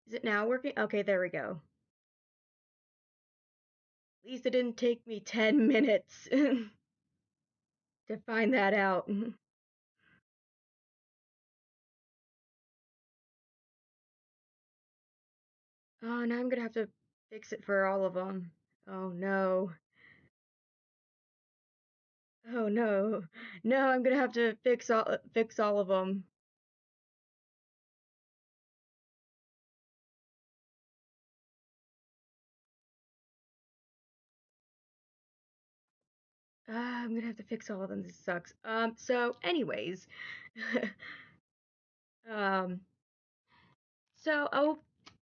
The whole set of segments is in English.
Is it now working? Okay, there we go. At least it didn't take me 10 minutes to find that out. Oh, now I'm gonna have to fix it for all of them. Oh no. Oh no. No, I'm gonna have to fix all of them. I'm gonna have to fix all of them. This sucks. So anyways, um,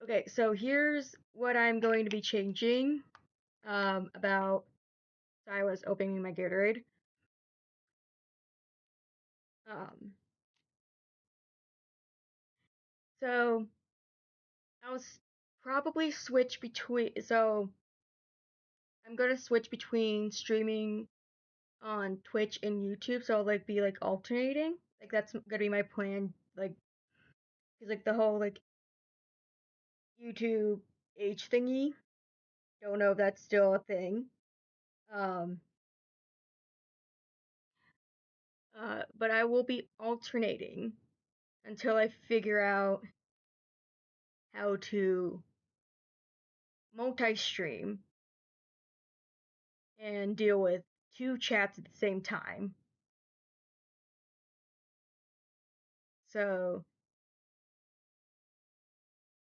okay, so here's what I'm going to be changing, about, so I was opening my Gatorade. Um, so I'll probably switch between, so I'm gonna switch between streaming on Twitch and YouTube, so I'll like be like alternating. Like that's gonna be my plan, like, cause like the whole like YouTube H thingy. Don't know if that's still a thing. Um, but I will be alternating until I figure out how to multi-stream and deal with two chats at the same time. So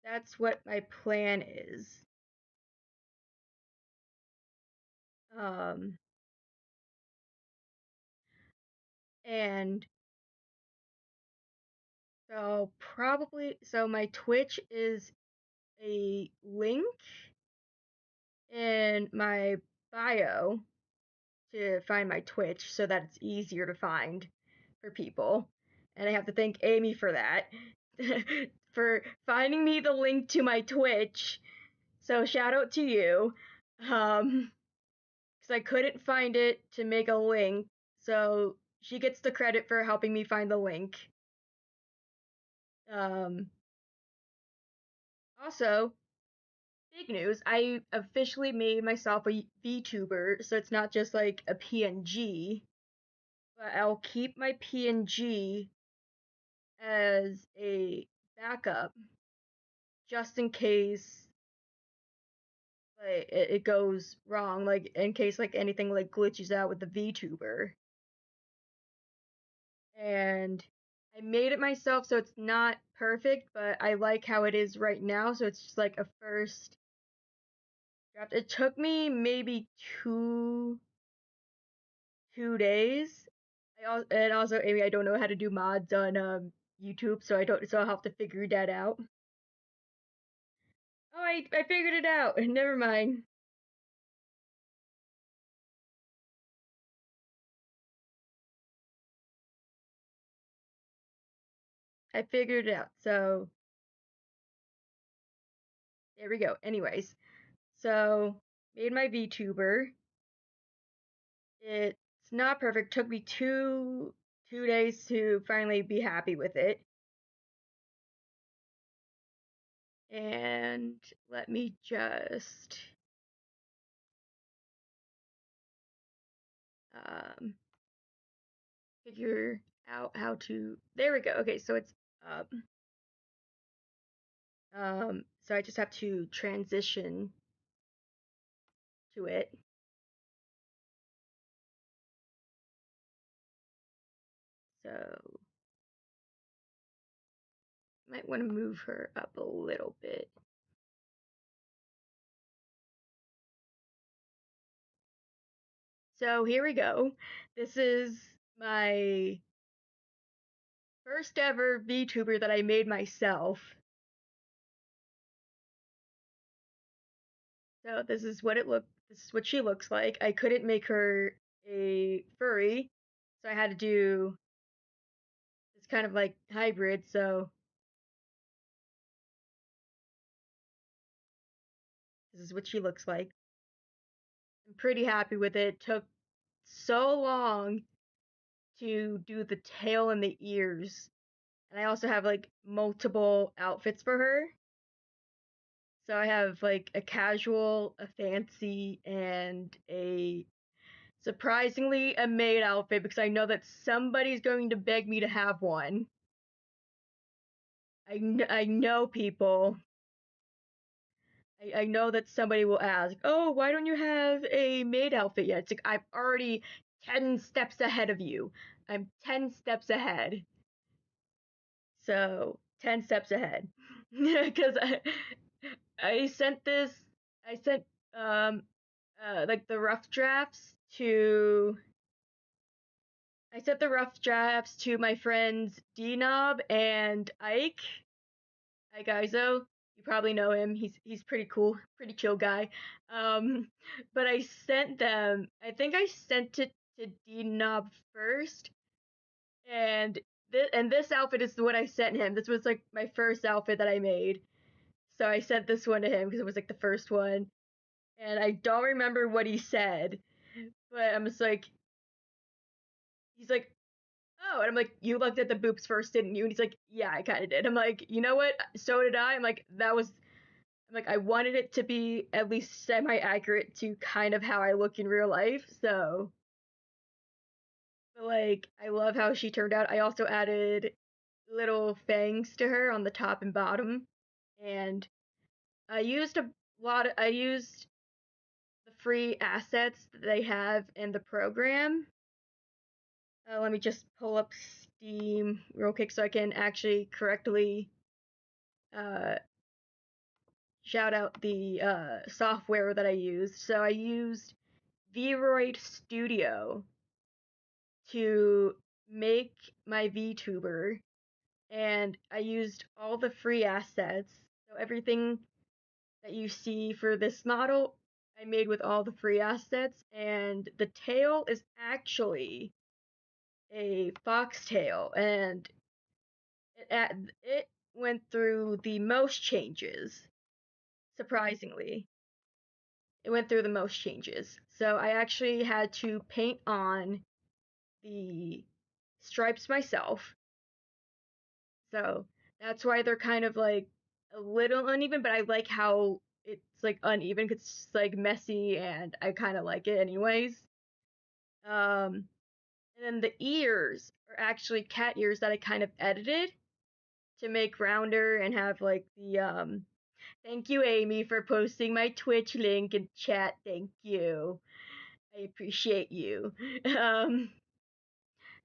that's what my plan is. Um, and so my Twitch is a link in my bio to find my Twitch so that it's easier to find for people. And I have to thank Amy for that, for finding me the link to my Twitch. So shout out to you. Because I couldn't find it to make a link, so she gets the credit for helping me find the link. Um, Also, big news, I officially made myself a VTuber, so it's not just like a PNG, but I'll keep my PNG as a backup just in case like it goes wrong, like in case like anything like glitches out with the VTuber. And I made it myself, so it's not perfect, but I like how it is right now, so it's just like a first draft. It took me maybe two days. And also, Amy, I don't know how to do mods on YouTube, so I'll have to figure that out. Oh, I figured it out. Never mind. I figured it out. So there we go. Anyways, so made my VTuber. It's not perfect. Took me two days to finally be happy with it. And let me just um, figure out how to. There we go. Okay, so it's up. So I just have to transition to it. So might want to move her up a little bit. So here we go. This is my first ever VTuber that I made myself. So this is what she looks like. I couldn't make her a furry, so I had to do this kind of like hybrid, so this is what she looks like. I'm pretty happy with it. It took so long to do the tail and the ears. And I also have like multiple outfits for her. So I have like a casual, a fancy, and a surprisingly a maid outfit because I know that somebody's going to beg me to have one. I know people. I know that somebody will ask, "Oh, why don't you have a maid outfit yet?" It's like I'm already 10 steps ahead of you. I'm 10 steps ahead. So, 10 steps ahead. Because I sent this, I sent, um, like the rough drafts to, I sent the rough drafts to my friends D-Knob and Ike Izo. You probably know him. He's pretty cool, pretty chill guy. Um, but I sent them. I think I sent it to D-Knob first, and this outfit is what I sent him. This was like my first outfit that I made. So I sent this one to him because it was like the first one. And I don't remember what he said, but I'm just like, he's like, oh, and I'm like, you looked at the boobs first, didn't you? And he's like, yeah, I kind of did. I'm like, you know what? So did I. I'm like, I'm like, I wanted it to be at least semi accurate to kind of how I look in real life. So, but like, I love how she turned out. I also added little fangs to her on the top and bottom. And I used the free assets that they have in the program. Let me just pull up Steam real quick so I can actually correctly uh, shout out the software that I used. So I used VRoid Studio to make my VTuber, and I used all the free assets. So everything that you see for this model, I made with all the free assets, and the tail is actually a foxtail, and it went through the most changes. Surprisingly, it went through the most changes. So I actually had to paint on the stripes myself. So that's why they're kind of like a little uneven, but I like how it's like uneven because it's like messy and I kind of like it anyways. And then the ears are actually cat ears that I kind of edited to make rounder and have like the thank you Amy for posting my Twitch link in chat. Thank you. I appreciate you. Um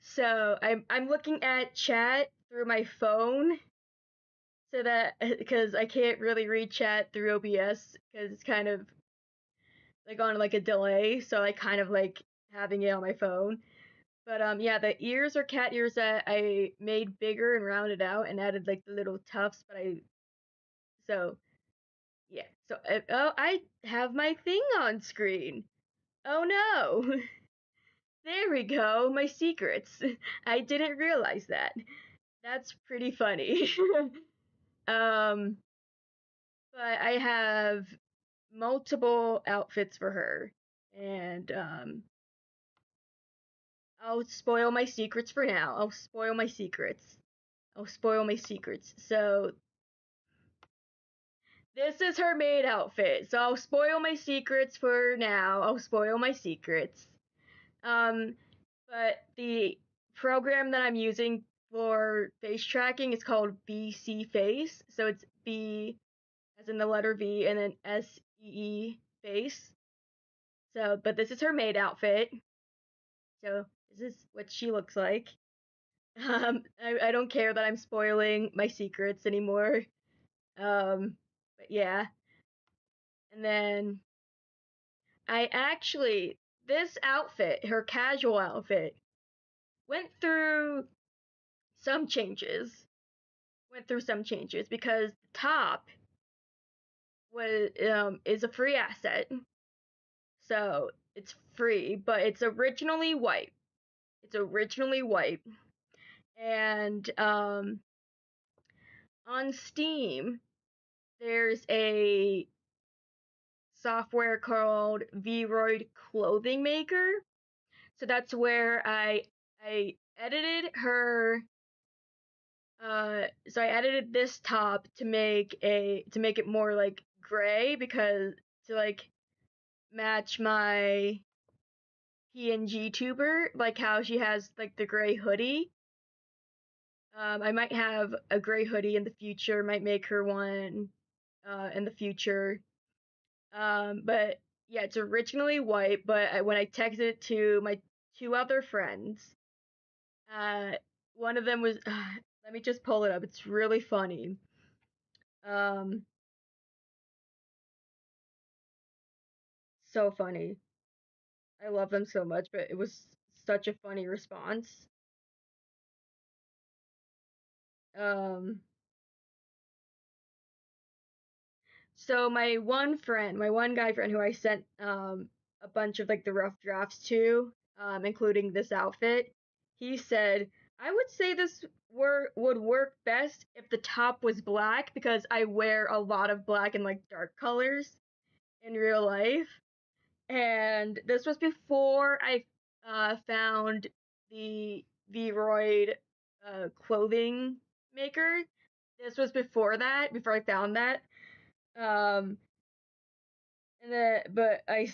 so I'm looking at chat through my phone so that because I can't really read chat through OBS because it's kind of like on like a delay, so I kind of like having it on my phone. But yeah, the ears are cat ears that I made bigger and rounded out and added like the little tufts, but so yeah. So oh, I have my thing on screen. Oh no. There we go, my secrets. I didn't realize that. That's pretty funny. um but I have multiple outfits for her, and I'll spoil my secrets for now. I'll spoil my secrets. I'll spoil my secrets. So this is her maid outfit. So I'll spoil my secrets for now. I'll spoil my secrets. Um, but the program that I'm using for face tracking is called VSeeFace. So it's B as in the letter V and then SEE face. So, but this is her maid outfit. So this is what she looks like. I don't care that I'm spoiling my secrets anymore. But yeah. And then I actually, this outfit, her casual outfit, went through some changes. Went through some changes because the top was is a free asset. So it's free, but it's originally white. It's originally white. And on Steam, there's a software called VRoid Clothing Maker. So that's where I edited her. So I edited this top to make it more like gray because to like match my PNGTuber, like how she has like the gray hoodie. I might have a gray hoodie in the future, might make her one in the future. But yeah, it's originally white, but when I texted it to my two other friends, uh, one of them was, let me just pull it up. It's really funny. Um, so funny. I love them so much, but it was such a funny response. Um, so my one guy friend who I sent a bunch of like the rough drafts to, including this outfit, he said, I would say this would work best if the top was black because I wear a lot of black and like dark colors in real life. And this was before I found the VRoid clothing maker. This was before that, before I found that. Um, and then, but I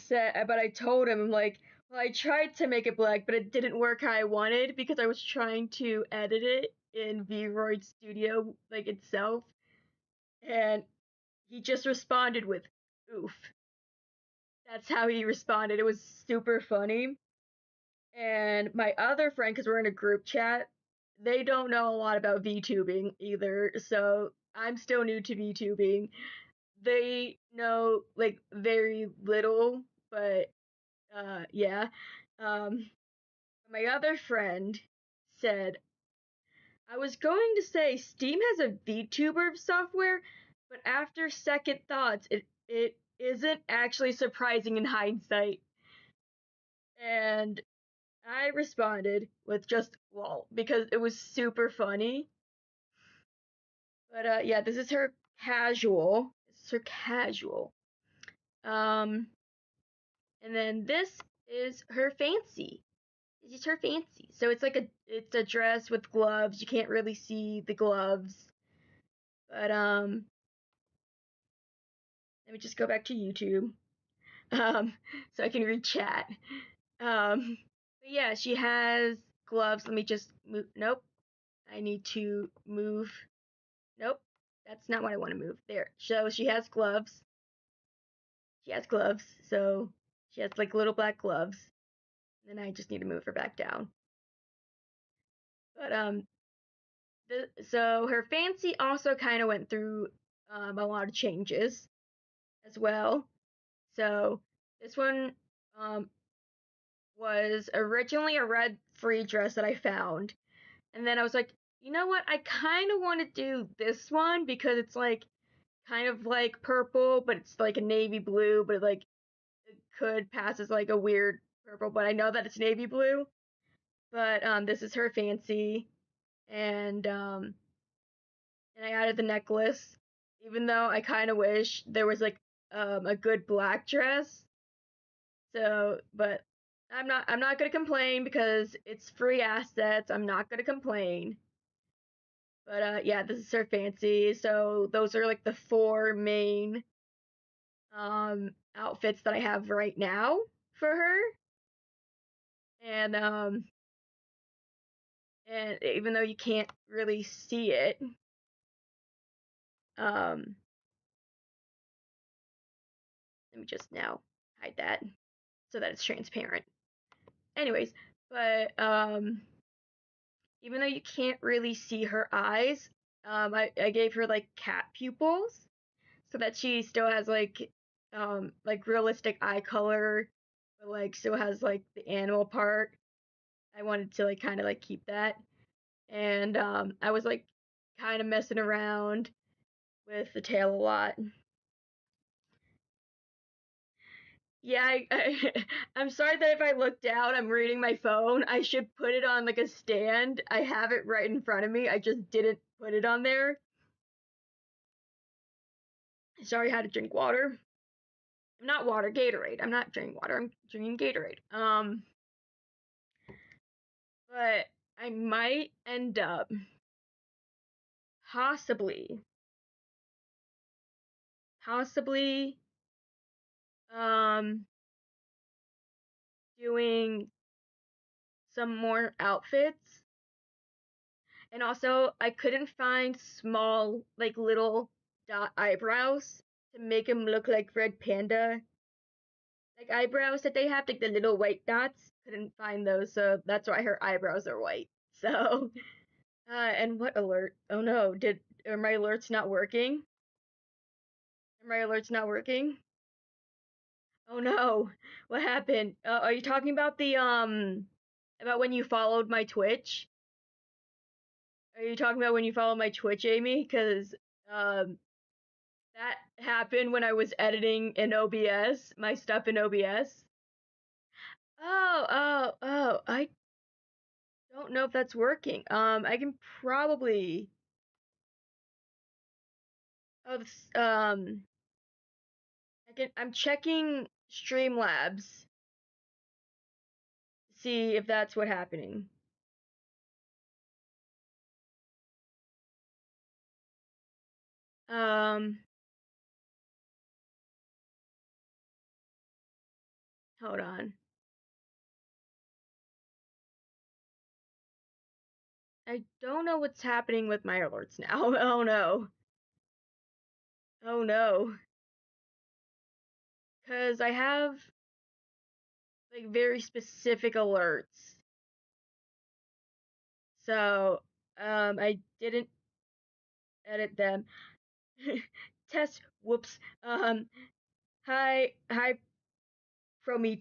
told him, I'm like, well, I tried to make it black, but it didn't work how I wanted because I was trying to edit it in VRoid Studio, like itself. And he just responded with, oof. That's how he responded. It was super funny. And my other friend, because we're in a group chat, they don't know a lot about VTubing either. So I'm still new to VTubing. They know like very little, but yeah. Um, my other friend said, I was going to say Steam has a VTuber software, but after second thoughts, it isn't actually surprising in hindsight. And I responded with just lol because it was super funny. But yeah, this is her casual. This is her casual. Um, and then this is her fancy. This is her fancy. So it's a dress with gloves. You can't really see the gloves. But let me just go back to YouTube. So I can read chat. But yeah, she has gloves. Let me just move. Nope. I need to move. Nope. That's not what I want to move. There. So she has gloves. She has gloves. So she has like little black gloves. Then I just need to move her back down. But so her fancy also kind of went through a lot of changes as well. So this one um was originally a red free dress that I found, and then I was like, you know what? I kind of want to do this one because it's like kind of like purple, but it's like a navy blue, but like it could pass as like a weird purple, but I know that it's navy blue. But this is her fancy, and I added the necklace, even though I kind of wish there was like a good black dress. So, but I'm not gonna complain because it's free assets. I'm not gonna complain. But yeah, this is her fancy. So those are like the four main outfits that I have right now for her. And even though you can't really see it, um let me just now hide that so that it's transparent. Anyways, but even though you can't really see her eyes, I gave her like cat pupils so that she still has like realistic eye color, but like still has like the animal part. I wanted to like kind of like keep that. And I was like kind of messing around with the tail a lot. Yeah, I'm sorry that if I look down, I'm reading my phone. I should put it on like a stand. I have it right in front of me. I just didn't put it on there. Sorry, I had to drink water. Not water, Gatorade. I'm not drinking water. I'm drinking Gatorade. But I might end up possibly, possibly um doing some more outfits. And also, I couldn't find small, like little dot eyebrows to make him look like Red Panda. Like eyebrows that they have, like the little white dots. Couldn't find those, so that's why her eyebrows are white. So, and what alert? Oh no, are my alerts not working? Are my alerts not working? Oh no, what happened? Are you talking about the about when you followed my Twitch? Are you talking about when you followed my Twitch, Amy? Because um that happened when I was editing in OBS, my stuff in OBS. I don't know if that's working. I can probably. Oh, I'm checking Streamlabs to see if that's what's happening. Um, Hold on. I don't know what's happening with my alerts now. Oh no. Oh no. Because I have like very specific alerts. So, I didn't edit them. Test. Whoops. Hi, Prometeo?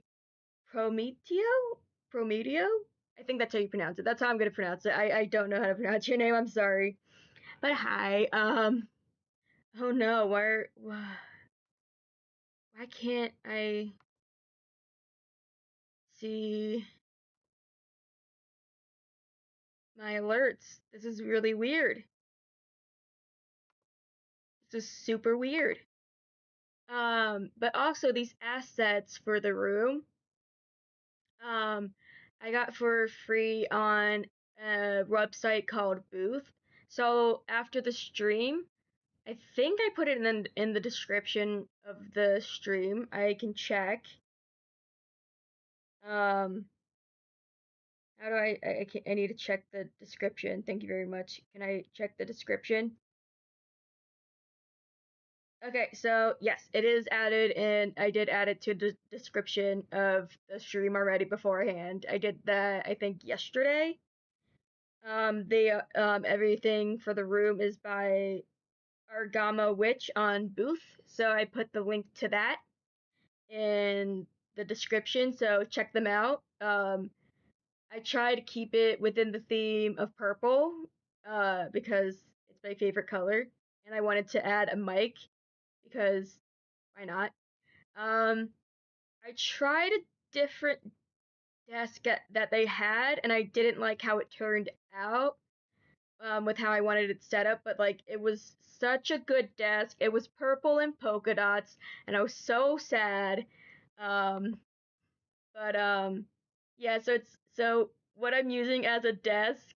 Prometeo? I think that's how you pronounce it. That's how I'm gonna pronounce it. I don't know how to pronounce your name. I'm sorry. But hi. Oh no. Why can't I see my alerts? This is really weird. This is super weird. But also these assets for the room, um, I got for free on a website called Booth. So after the stream, I think I put it in the description of the stream. I can check. Um, how do I need to check the description. Thank you very much. Can I check the description? Okay, so yes, it is added, and I did add it to the description of the stream already beforehand. I did that, I think, yesterday. Everything for the room is by Argama Witch on Booth, so I put the link to that in the description, so check them out. I try to keep it within the theme of purple, because it's my favorite color, and I wanted to add a mic because why not? I tried a different desk that they had, and I didn't like how it turned out, with how I wanted it set up, but like it was such a good desk. It was purple and polka dots, and I was so sad. Um, but yeah, so what I'm using as a desk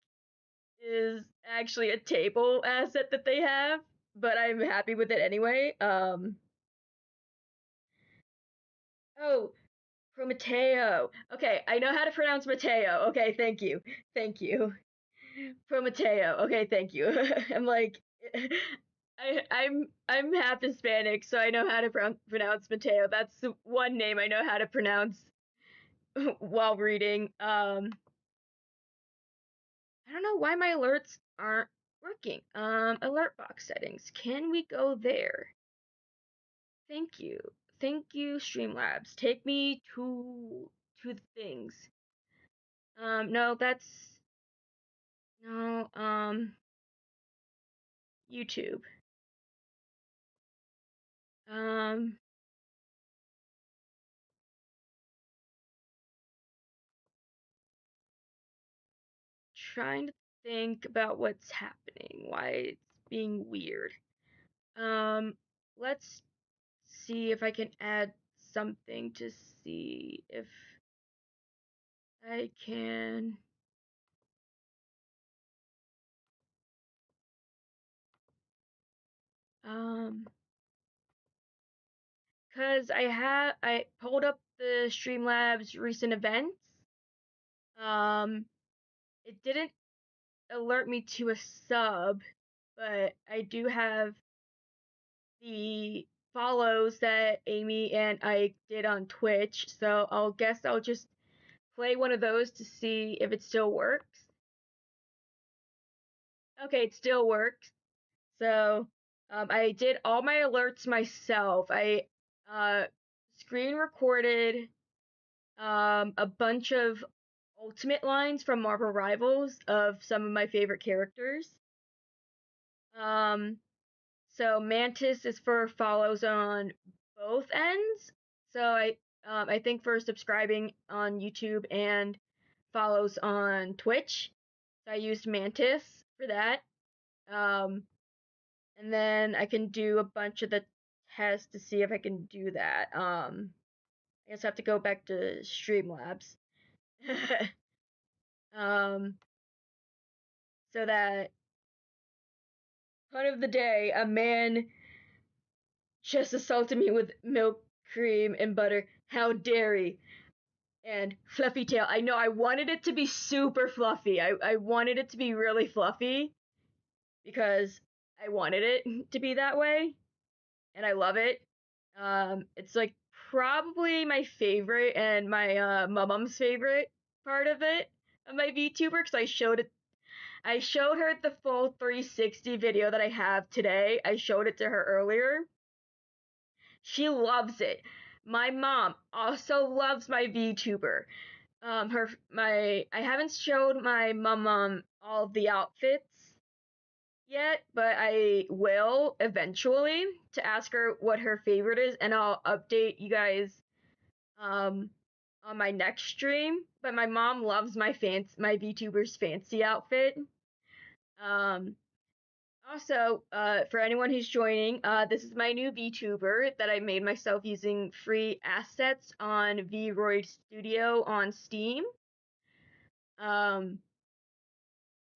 is actually a table asset that they have, but I'm happy with it anyway. Oh, Prometeo. Okay, I know how to pronounce Mateo. Okay, thank you. Thank you. Prometeo. Okay, thank you. I'm like I'm half Hispanic, so I know how to pronounce Mateo. That's the one name I know how to pronounce while reading. I don't know why my alerts aren't working. Alert box settings. Can we go there? Thank you. Thank you, Streamlabs. Take me to the things. No, that's no, YouTube. Um, Trying to think about what's happening, why it's being weird. Um, let's see if I can add something to see if I can. Um, Cause I pulled up the Streamlabs recent events. Um, it didn't alert me to a sub, but I do have the follows that Amy and Ike did on Twitch, so I'll just play one of those to see if it still works. Okay, it still works. So I did all my alerts myself. I uh, screen recorded a bunch of ultimate lines from Marvel Rivals of some of my favorite characters. Um, so Mantis is for follows on both ends. So I think for subscribing on YouTube and follows on Twitch. So I used Mantis for that. Um, and then I can do a bunch of the tests to see if I can do that. I guess I have to go back to Streamlabs. um, so that part of the day, a man just assaulted me with milk, cream, and butter. How dare he? And fluffy tail. I know I wanted it to be super fluffy. I wanted it to be really fluffy because I wanted it to be that way, and I love it. It's like probably my favorite and my mom's favorite part of it of my VTuber because I showed her the full 360 video that I have today. I showed it to her earlier. She loves it. My mom also loves my VTuber. I haven't showed my mom all of the outfits yet, but I will eventually to ask her what her favorite is, and I'll update you guys um on my next stream. But my mom loves my VTuber's fancy outfit. Um, Also, for anyone who's joining, this is my new VTuber that I made myself using free assets on VRoid Studio on Steam. Um,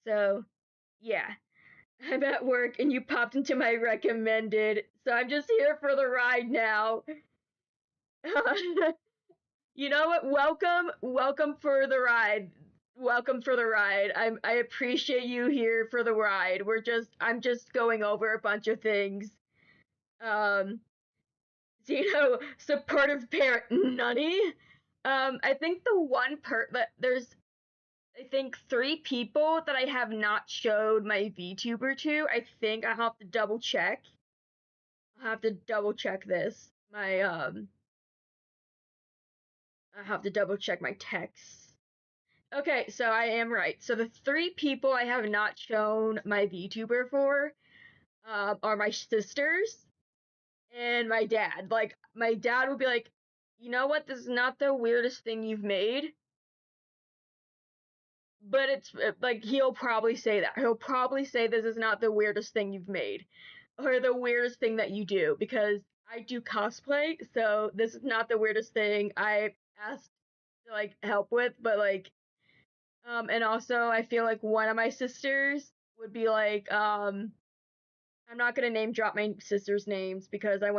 so yeah, I'm at work and you popped into my recommended, so I'm just here for the ride now. You know what? Welcome for the ride. Welcome for the ride. I appreciate you here for the ride. I'm just going over a bunch of things. Um, supportive parent nutty. I think the one that there's I think 3 people that I have not showed my VTuber to. I think I'll have to double check. I'll have to double check this. I have to double check my text. Okay, so I am right. So the 3 people I have not shown my VTuber for are my sisters and my dad. Like, my dad would be like, you know what? This is not the weirdest thing you've made. But it's like, he'll probably say that. He'll probably say this is not the weirdest thing you've made or the weirdest thing that you do because I do cosplay. So this is not the weirdest thing I asked to like help with, but like, and also I feel like one of my sisters would be like, I'm not gonna name drop my sisters' names because I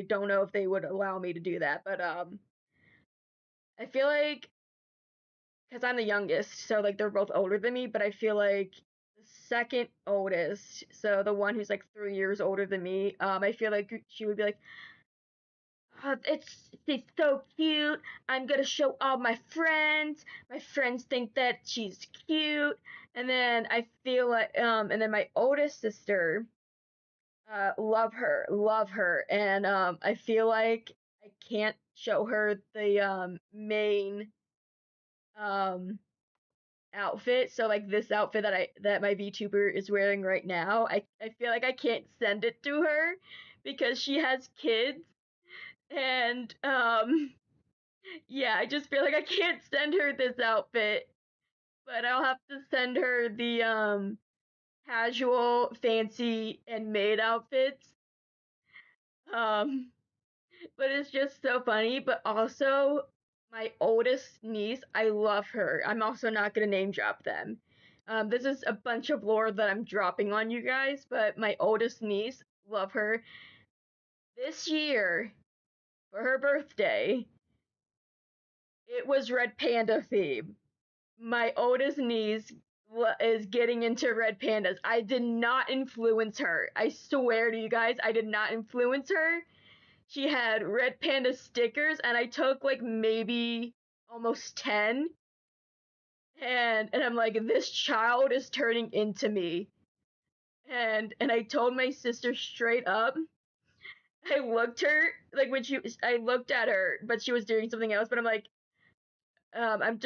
don't know if they would allow me to do that, but I feel like because I'm the youngest, so like they're both older than me, but I feel like the second oldest, so the one who's like 3 years older than me, I feel like she would be like, oh, it's so cute. I'm gonna show all my friends. My friends think that she's cute, and then I feel like and then my oldest sister love her, and I feel like I can't show her the main um outfit. So like this outfit that my VTuber is wearing right now, I feel like I can't send it to her because she has kids, and yeah, I just feel like I can't send her this outfit, but I'll have to send her the casual, fancy, and maid outfits. Um, but it's just so funny. But also, my oldest niece, I love her. I'm also not gonna name drop them. This is a bunch of lore that I'm dropping on you guys, but my oldest niece, love her. This year, for her birthday. It was Red Panda theme. My oldest niece is getting into red pandas. I did not influence her. I swear to you guys, I did not influence her. She had red panda stickers, and I took like maybe almost 10. And I'm like, this child is turning into me. And I told my sister straight up. I looked her like when I looked at her, but she was doing something else. But I'm like, I'm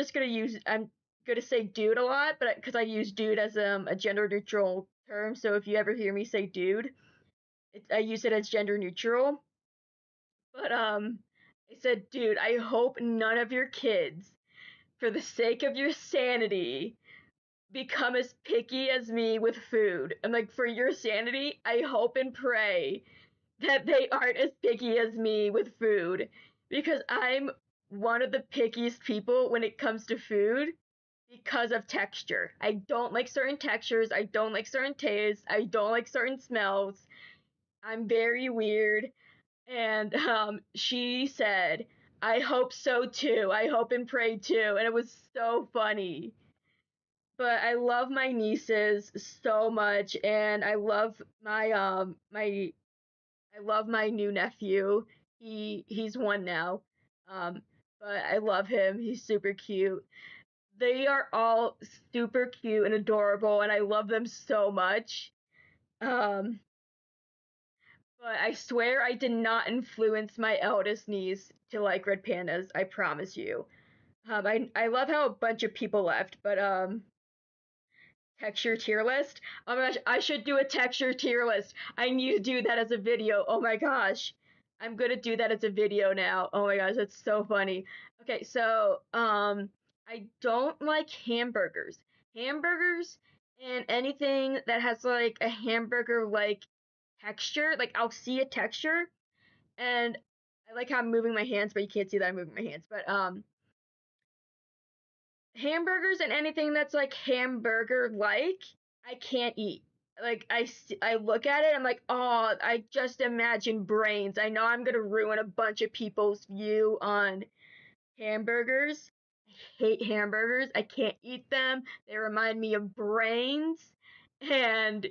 gonna say dude a lot, but because I use dude as a gender neutral term, so if you ever hear me say dude, I use it as gender neutral. But I said, dude, I hope none of your kids, for the sake of your sanity, become as picky as me with food. And like, for your sanity, I hope and pray that they aren't as picky as me with food, because I'm one of the pickiest people when it comes to food because of texture. I don't like certain textures, I don't like certain tastes, I don't like certain smells. I'm very weird. And she said, I hope so too. I hope and pray too. And it was so funny. But I love my nieces so much, and I love my new nephew. He's one now. Um, but I love him. He's super cute. They are all super cute and adorable, and I love them so much. Um, but I swear I did not influence my eldest niece to like red pandas. I promise you. I love how a bunch of people left, but texture tier list. Oh my gosh, I should do a texture tier list. I need to do that as a video. Oh my gosh. I'm gonna do that as a video now. Oh my gosh, that's so funny. Okay, so I don't like hamburgers. Hamburgers and anything that has like a hamburger like texture. Like I'll see a texture, and I like how I'm moving my hands, but you can't see that I'm moving my hands. But hamburgers and anything that's like hamburger like, I can't eat. Like I look at it, I'm like, oh, I just imagine brains. I know I'm gonna ruin a bunch of people's view on hamburgers. I hate hamburgers. I can't eat them. They remind me of brains. And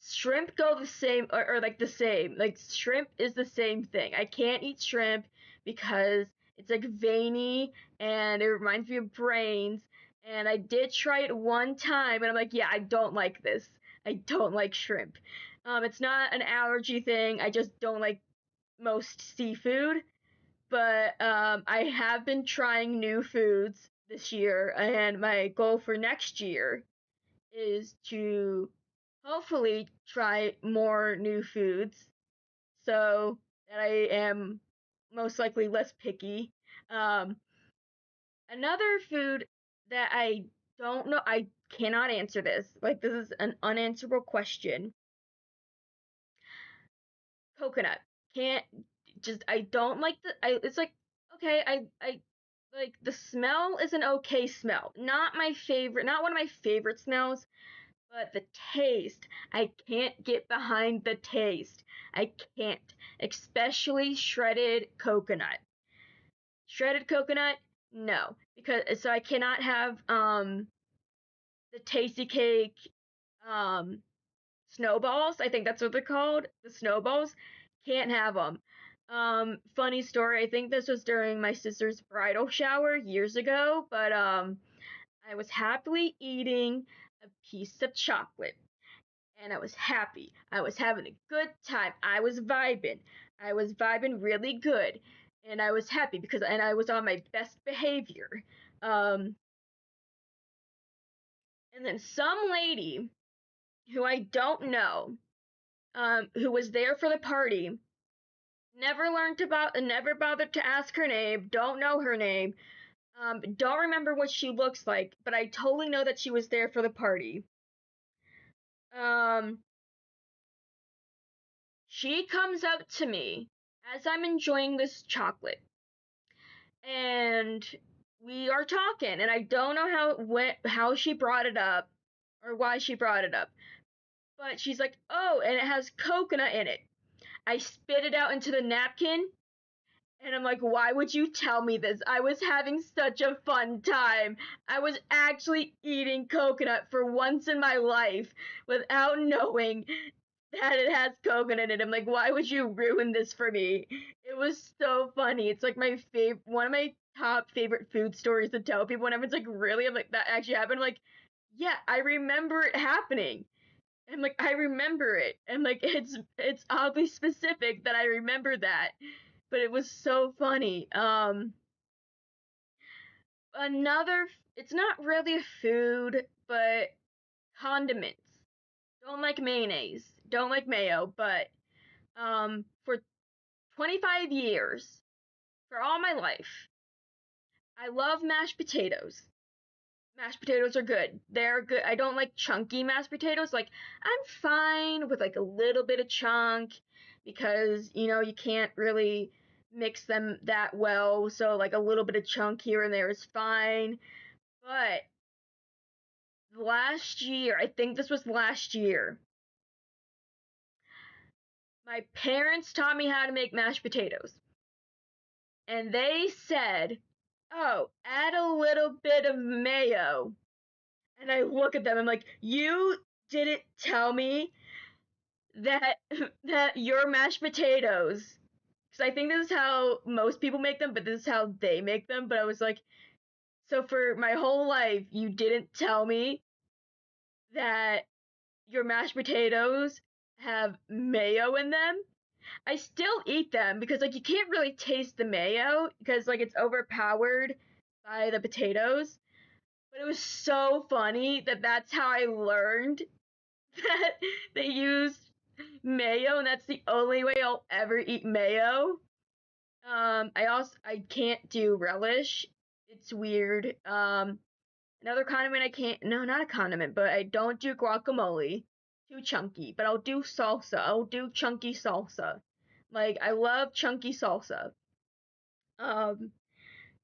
shrimp go the same, or like the same. Like shrimp is the same thing. I can't eat shrimp because it's like veiny and it reminds me of brains. And I did try it one time, and I'm like, yeah, I don't like this. I don't like shrimp. It's not an allergy thing. I just don't like most seafood. But I have been trying new foods this year, and my goal for next year is to hopefully try more new foods so that I am most likely less picky. Um, Another food that I don't know, I cannot answer this. Like, this is an unanswerable question. Coconut. Can't, just, I don't like it's like, okay, I like the smell is an okay smell. Not my favorite, not one of my favorite smells, but the taste, I can't get behind the taste. I can't. Especially shredded coconut. Shredded coconut, no. Because so I cannot have the tasty cake um snowballs. I think that's what they're called. The snowballs. Can't have them. Funny story. I think this was during my sister's bridal shower years ago, but I was happily eating a piece of chocolate, and I was happy. I was having a good time. I was vibing. I was vibing really good, and I was happy because and I was on my best behavior. Um, and then some lady who I don't know, who was there for the party, never bothered to ask her name. Don't know her name. Don't remember what she looks like, but I totally know that she was there for the party. Um, She comes up to me as I'm enjoying this chocolate, and we are talking, and I don't know how it went, how she brought it up, or why she brought it up, but she's like, "Oh, and it has coconut in it." I spit it out into the napkin, And I'm like, why would you tell me this? I was having such a fun time. I was actually eating coconut for once in my life without knowing that it has coconut in it. I'm like, why would you ruin this for me? It was so funny. It's like my one of my top favorite food stories to tell people. And everyone's like, really? I'm like, that actually happened? I'm like, yeah, I remember it happening. And like, I remember it. And like, it's oddly specific that I remember that. But it was so funny. Another, it's not really a food, but condiments. Don't like mayonnaise. Don't like mayo, but for 25 years, for all my life, I love mashed potatoes. Mashed potatoes are good. They're good. I don't like chunky mashed potatoes. Like, I'm fine with like a little bit of chunk because, you can't really mix them that well. So, like, a little bit of chunk here and there is fine. But last year, I think this was last year, my parents taught me how to make mashed potatoes. And they said, oh, add a little bit of mayo. And I look at them, I'm like, you didn't tell me that that your mashed potatoes, because I think this is how most people make them, but this is how they make them. But I was like, so for my whole life, you didn't tell me that your mashed potatoes have mayo in them. I still eat them because like you can't really taste the mayo because like it's overpowered by the potatoes. But it was so funny that that's how I learned that they use mayo, and that's the only way I'll ever eat mayo. I can't do relish. It's weird. Another condiment I can't. No, not a condiment, but I don't do guacamole. Too chunky. But I'll do salsa. I'll do chunky salsa. Like I love chunky salsa. Um,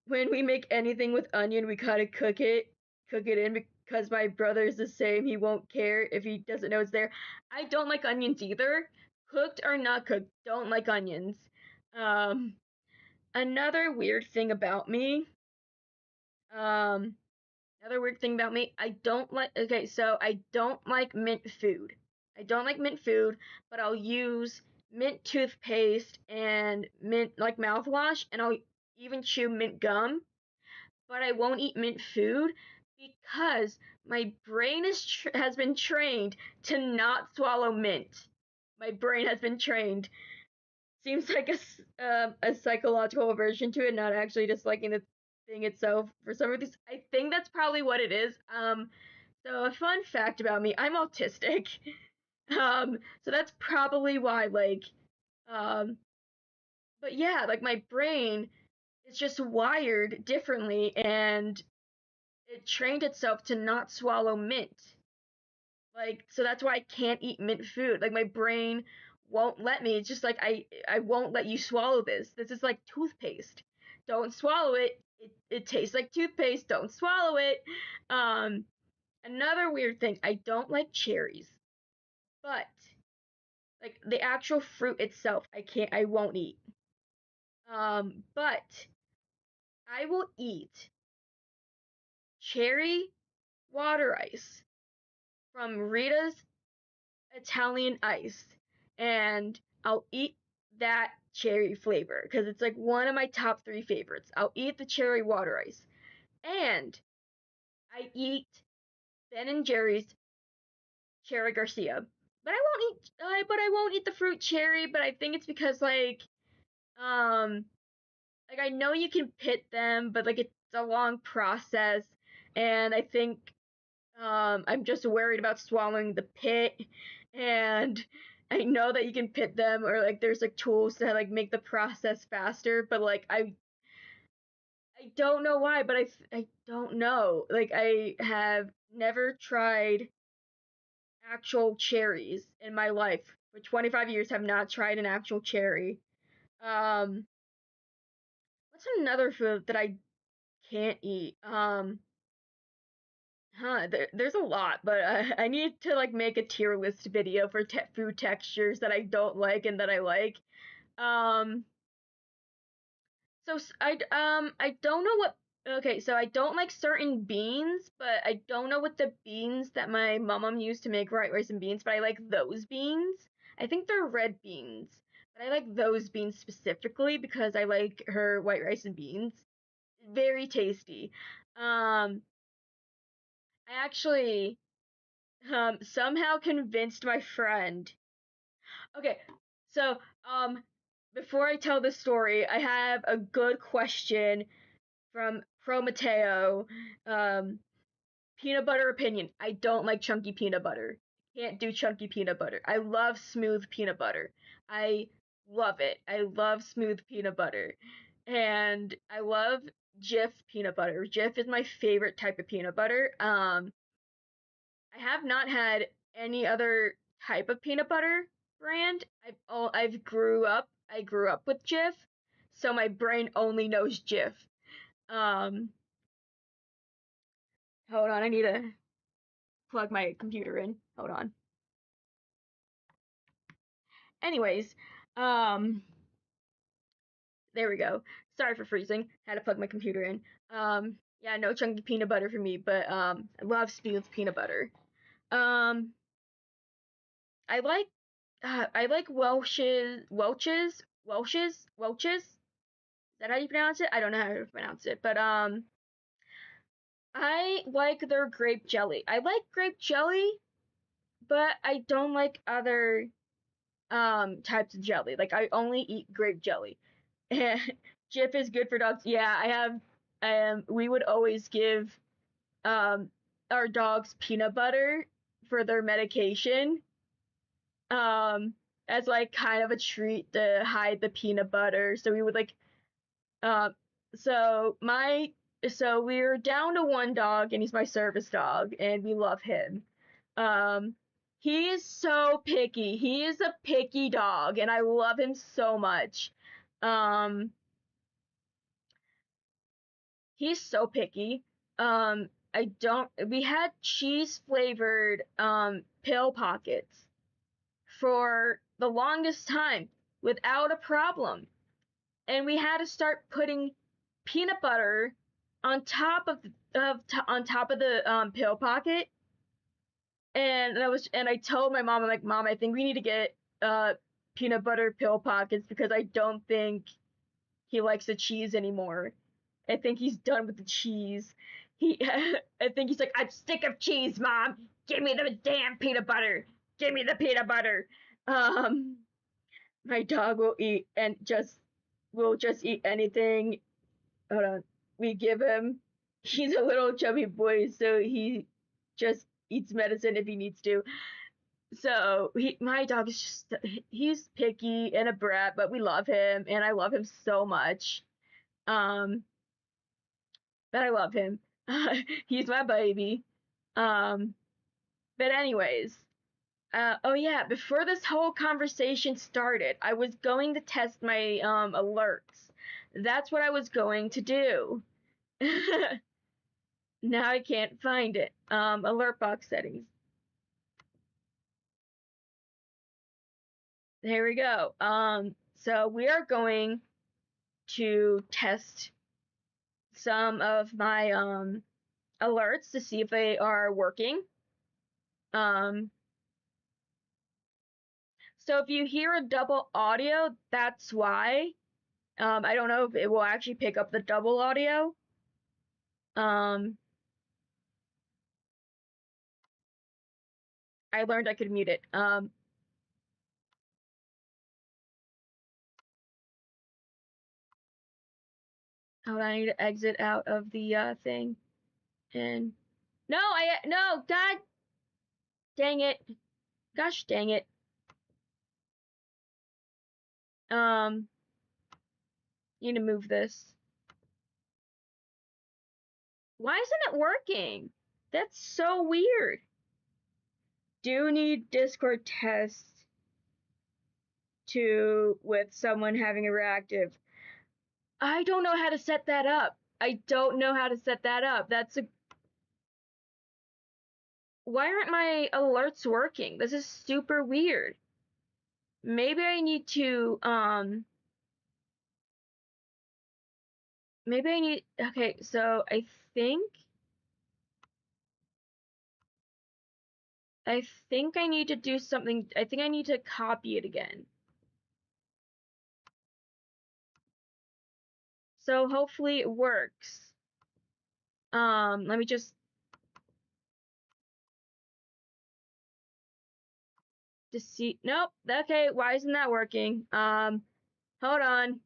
when we make anything with onion, we kind of cook it in because my brother's the same. He won't care if he doesn't know it's there. I don't like onions either. Cooked or not cooked, don't like onions. Um, another weird thing about me, um, I don't like, okay, so I don't like mint food. I don't like mint food, but I'll use mint toothpaste and mint, like mouthwash, and I'll even chew mint gum, but I won't eat mint food because my brain has been trained to not swallow mint. My brain has been trained. Seems like a psychological aversion to it, not actually disliking the thing itself. For some reason, I think that's probably what it is. So a fun fact about me: I'm autistic. So that's probably why. Like, um, but yeah, like my brain is just wired differently, and it trained itself to not swallow mint. Like, so that's why I can't eat mint food. Like, my brain won't let me. It's just like, I won't let you swallow this. This is like toothpaste. Don't swallow it. It tastes like toothpaste. Don't swallow it. Um, another weird thing, I don't like cherries. But, like, the actual fruit itself, I won't eat. But I will eat cherry water ice from Rita's Italian ice, and I'll eat that cherry flavor because it's like one of my top three favorites. I'll eat the cherry water ice, and I eat Ben and Jerry's cherry Garcia. But I won't eat the fruit cherry. But I think it's because um, like I know you can pit them, but like it's a long process, and I think I'm just worried about swallowing the pit, and I know that you can pit them or like there's like tools to like make the process faster, but like I don't know why, but I don't know. Like I have never tried actual cherries in my life. For 25 years have not tried an actual cherry. Um what's another food that I can't eat? There's a lot, but I need to like make a tier list video for food textures that I don't like and that I like. Um, So I don't know what. Okay, so I don't like certain beans, but I don't know what the beans that my mom used to make white rice and beans, but I like those beans. I think they're red beans, but I like those beans specifically because I like her white rice and beans. Very tasty. I actually somehow convinced my friend. Okay, so um before I tell the story, I have a good question from Prometeo. Um, Peanut butter opinion. I don't like chunky peanut butter. Can't do chunky peanut butter. I love smooth peanut butter. I love it. I love smooth peanut butter. And I love Jif peanut butter. Jif is my favorite type of peanut butter. I have not had any other type of peanut butter brand. I grew up with Jif, so my brain only knows Jif. Um, Hold on, I need to plug my computer in. Hold on. Anyways, um, there we go. Sorry for freezing. Had to plug my computer in. Yeah, no chunky peanut butter for me, but I love smooth peanut butter. Um, I like Welch's. Is that how you pronounce it? I don't know how to pronounce it, but I like their grape jelly. I like grape jelly, but I don't like other types of jelly. Like I only eat grape jelly. And Jif is good for dogs. Yeah, I have we would always give um our dogs peanut butter for their medication. Um as like kind of a treat to hide the peanut butter. So we would like um so my so we're down to one dog and he's my service dog and we love him. Um, he is so picky. He is a picky dog, and I love him so much. Um, he's so picky. I don't. We had cheese flavored pill pockets for the longest time without a problem, and we had to start putting peanut butter on top on top of the pill pocket. And I told my mom, I'm like, Mom, I think we need to get peanut butter pill pockets because I don't think he likes the cheese anymore. I think he's done with the cheese. I think he's like, I'm sick of cheese, Mom. Give me the damn peanut butter. Give me the peanut butter. Um, my dog will just eat anything. Hold on, we give him. He's a little chubby boy, so he just eats medicine if he needs to. So my dog is just he's picky and a brat, but we love him and I love him so much. Um, but I love him. He's my baby. Um, but anyways, oh yeah, before this whole conversation started, I was going to test my alerts. That's what I was going to do. Now I can't find it. Alert box settings. There we go. So we are going to test some of my alerts to see if they are working. Um, so if you hear a double audio, that's why. I don't know if it will actually pick up the double audio. Um, I learned I could mute it. Hold on, I need to exit out of the thing. And no, God dang it. Gosh dang it. Um, need to move this. Why isn't it working? That's so weird. Do need Discord test to with someone having a reactive. I don't know how to set that up. I don't know how to set that up. Why aren't my alerts working? This is super weird. Maybe I need to maybe I need, okay, so I think I need to do something. I think I need to copy it again. So hopefully it works. Let me just see. Nope. Okay, why isn't that working? Hold on.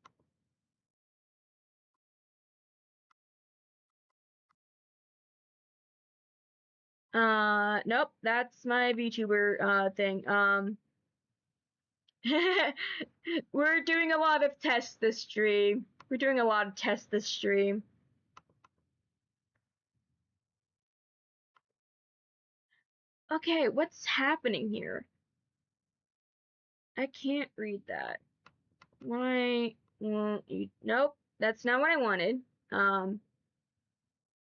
Nope, that's my VTuber thing. We're doing a lot of tests this stream. We're doing a lot of tests this stream. Okay, what's happening here? I can't read that. Why won't you? Nope, that's not what I wanted.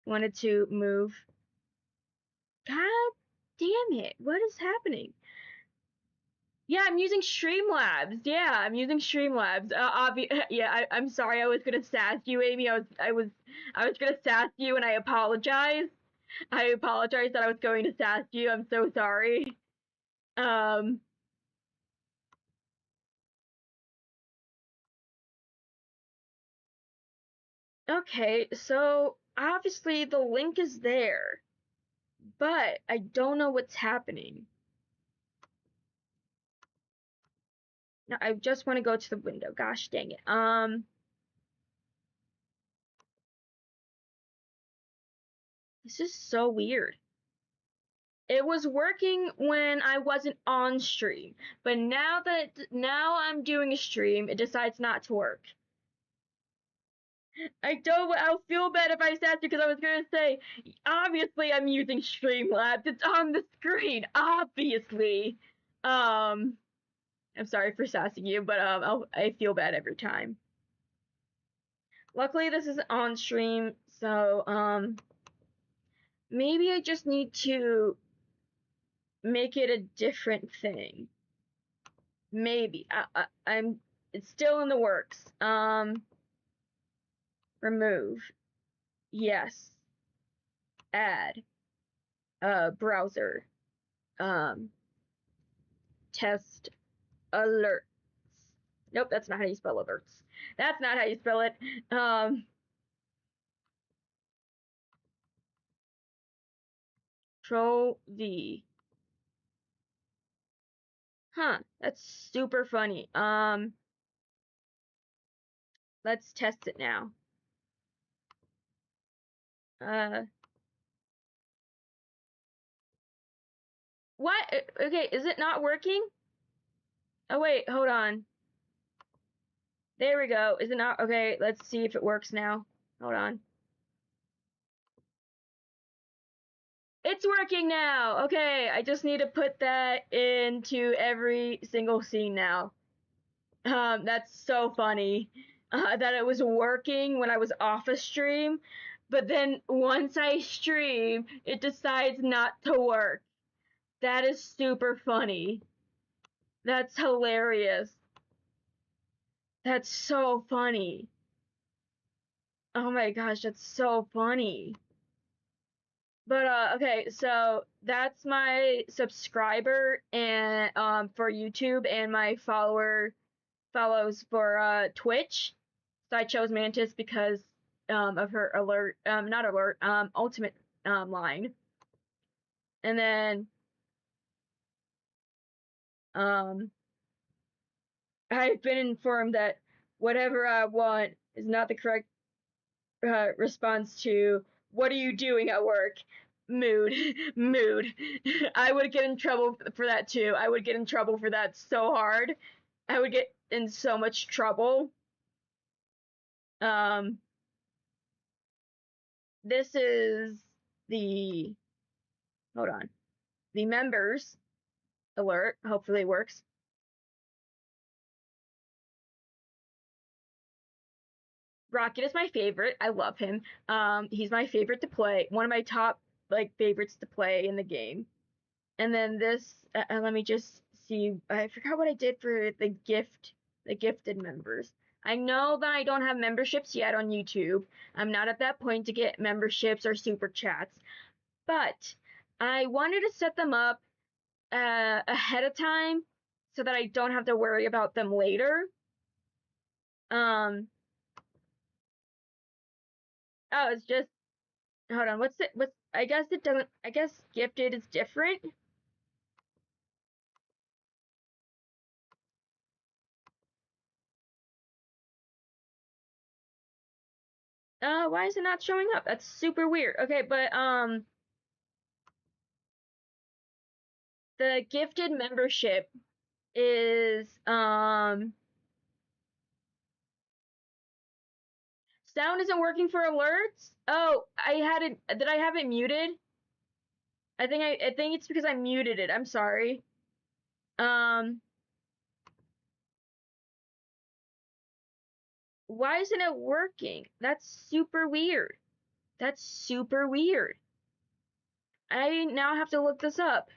Wanted to move. God damn it! What is happening? Yeah, I'm using Streamlabs. Yeah, I'm using Streamlabs. Yeah, I'm sorry. I was gonna sass you, Amy. I was gonna sass you, and I apologize. I apologize that I was going to sass you. I'm so sorry. Um. Okay, so obviously the link is there, but I don't know what's happening. No, I just want to go to the window. Gosh dang it. This is so weird. It was working when I wasn't on stream, but now I'm doing a stream, it decides not to work. I'll feel bad if I said because I was gonna say, obviously I'm using Streamlabs. It's on the screen, obviously. I'm sorry for sassing you, but I feel bad every time. Luckily, this is on stream, so maybe I just need to make it a different thing. Maybe I'm. It's still in the works. Remove. Yes. Add. Browser. Test alerts. Nope, that's not how you spell alerts. That's not how you spell it. Control V. Huh, that's super funny. Let's test it now. What? Okay, is it not working? Oh wait, hold on. There we go. Is it not? Okay, let's see if it works now. Hold on. It's working now. Okay, I just need to put that into every single scene now. That's so funny. That it was working when I was off a stream, but then once I stream, it decides not to work. That is super funny. That's hilarious. That's so funny. Oh my gosh, that's so funny. But okay, so that's my subscriber and for YouTube and my follows for Twitch. So I chose Mantis because of her alert, not alert, ultimate line. And then um I've been informed that whatever I want is not the correct response to what are you doing at work? Mood. Mood. I would get in trouble for that too. I would get in trouble for that so hard. I would get in so much trouble. Um, this is the, hold on, the members alert. Hopefully it works. Rocket is my favorite. I love him. He's my favorite to play. One of my top like favorites to play in the game. And then this, let me just see. I forgot what I did for the gifted members. I know that I don't have memberships yet on YouTube. I'm not at that point to get memberships or super chats, but I wanted to set them up ahead of time so that I don't have to worry about them later. Oh, it's just, hold on, I guess it doesn't, I guess gifted is different. Why is it not showing up? That's super weird. Okay, but, the gifted membership is, sound isn't working for alerts? Oh, did I have it muted? I think it's because I muted it. I'm sorry. Why isn't it working? That's super weird. That's super weird. I now have to look this up.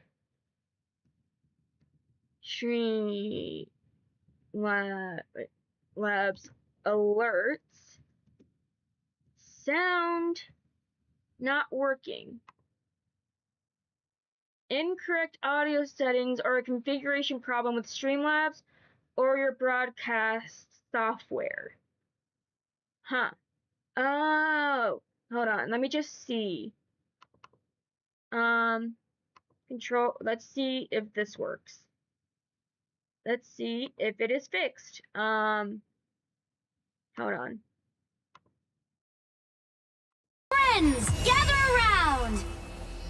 Stream labs alerts. Sound not working. Incorrect audio settings or a configuration problem with Streamlabs or your broadcast software. Huh. Oh, hold on. Let me just see. Control. Let's see if this works. Let's see if it is fixed. Hold on. Friends, gather around.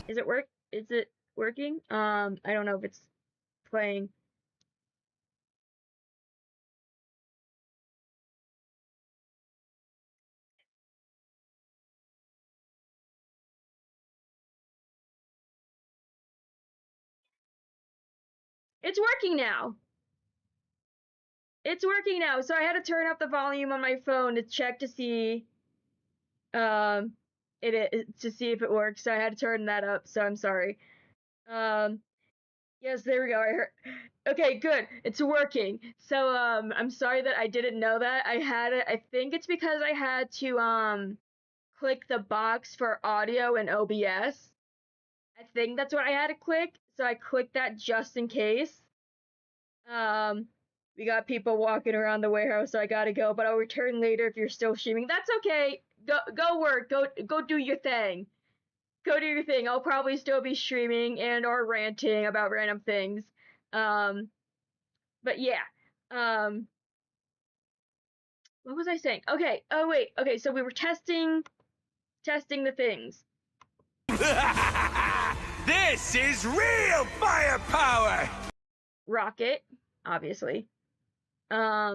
Is it working? I don't know if it's playing. It's working now. It's working now. So I had to turn up the volume on my phone to check to see to see if it works. So I had to turn that up. So I'm sorry. Yes, there we go. Okay, good. It's working. So I'm sorry that I didn't know that. I think it's because I had to click the box for audio in OBS. I think that's what I had to click. So I clicked that just in case. We got people walking around the warehouse, so I gotta go, but I'll return later if you're still streaming. That's okay. Go work. Go do your thing. Go do your thing. I'll probably still be streaming and or ranting about random things. But yeah. What was I saying? Okay. Oh wait. Okay, so we were testing the things. This is real firepower. Rocket, obviously. I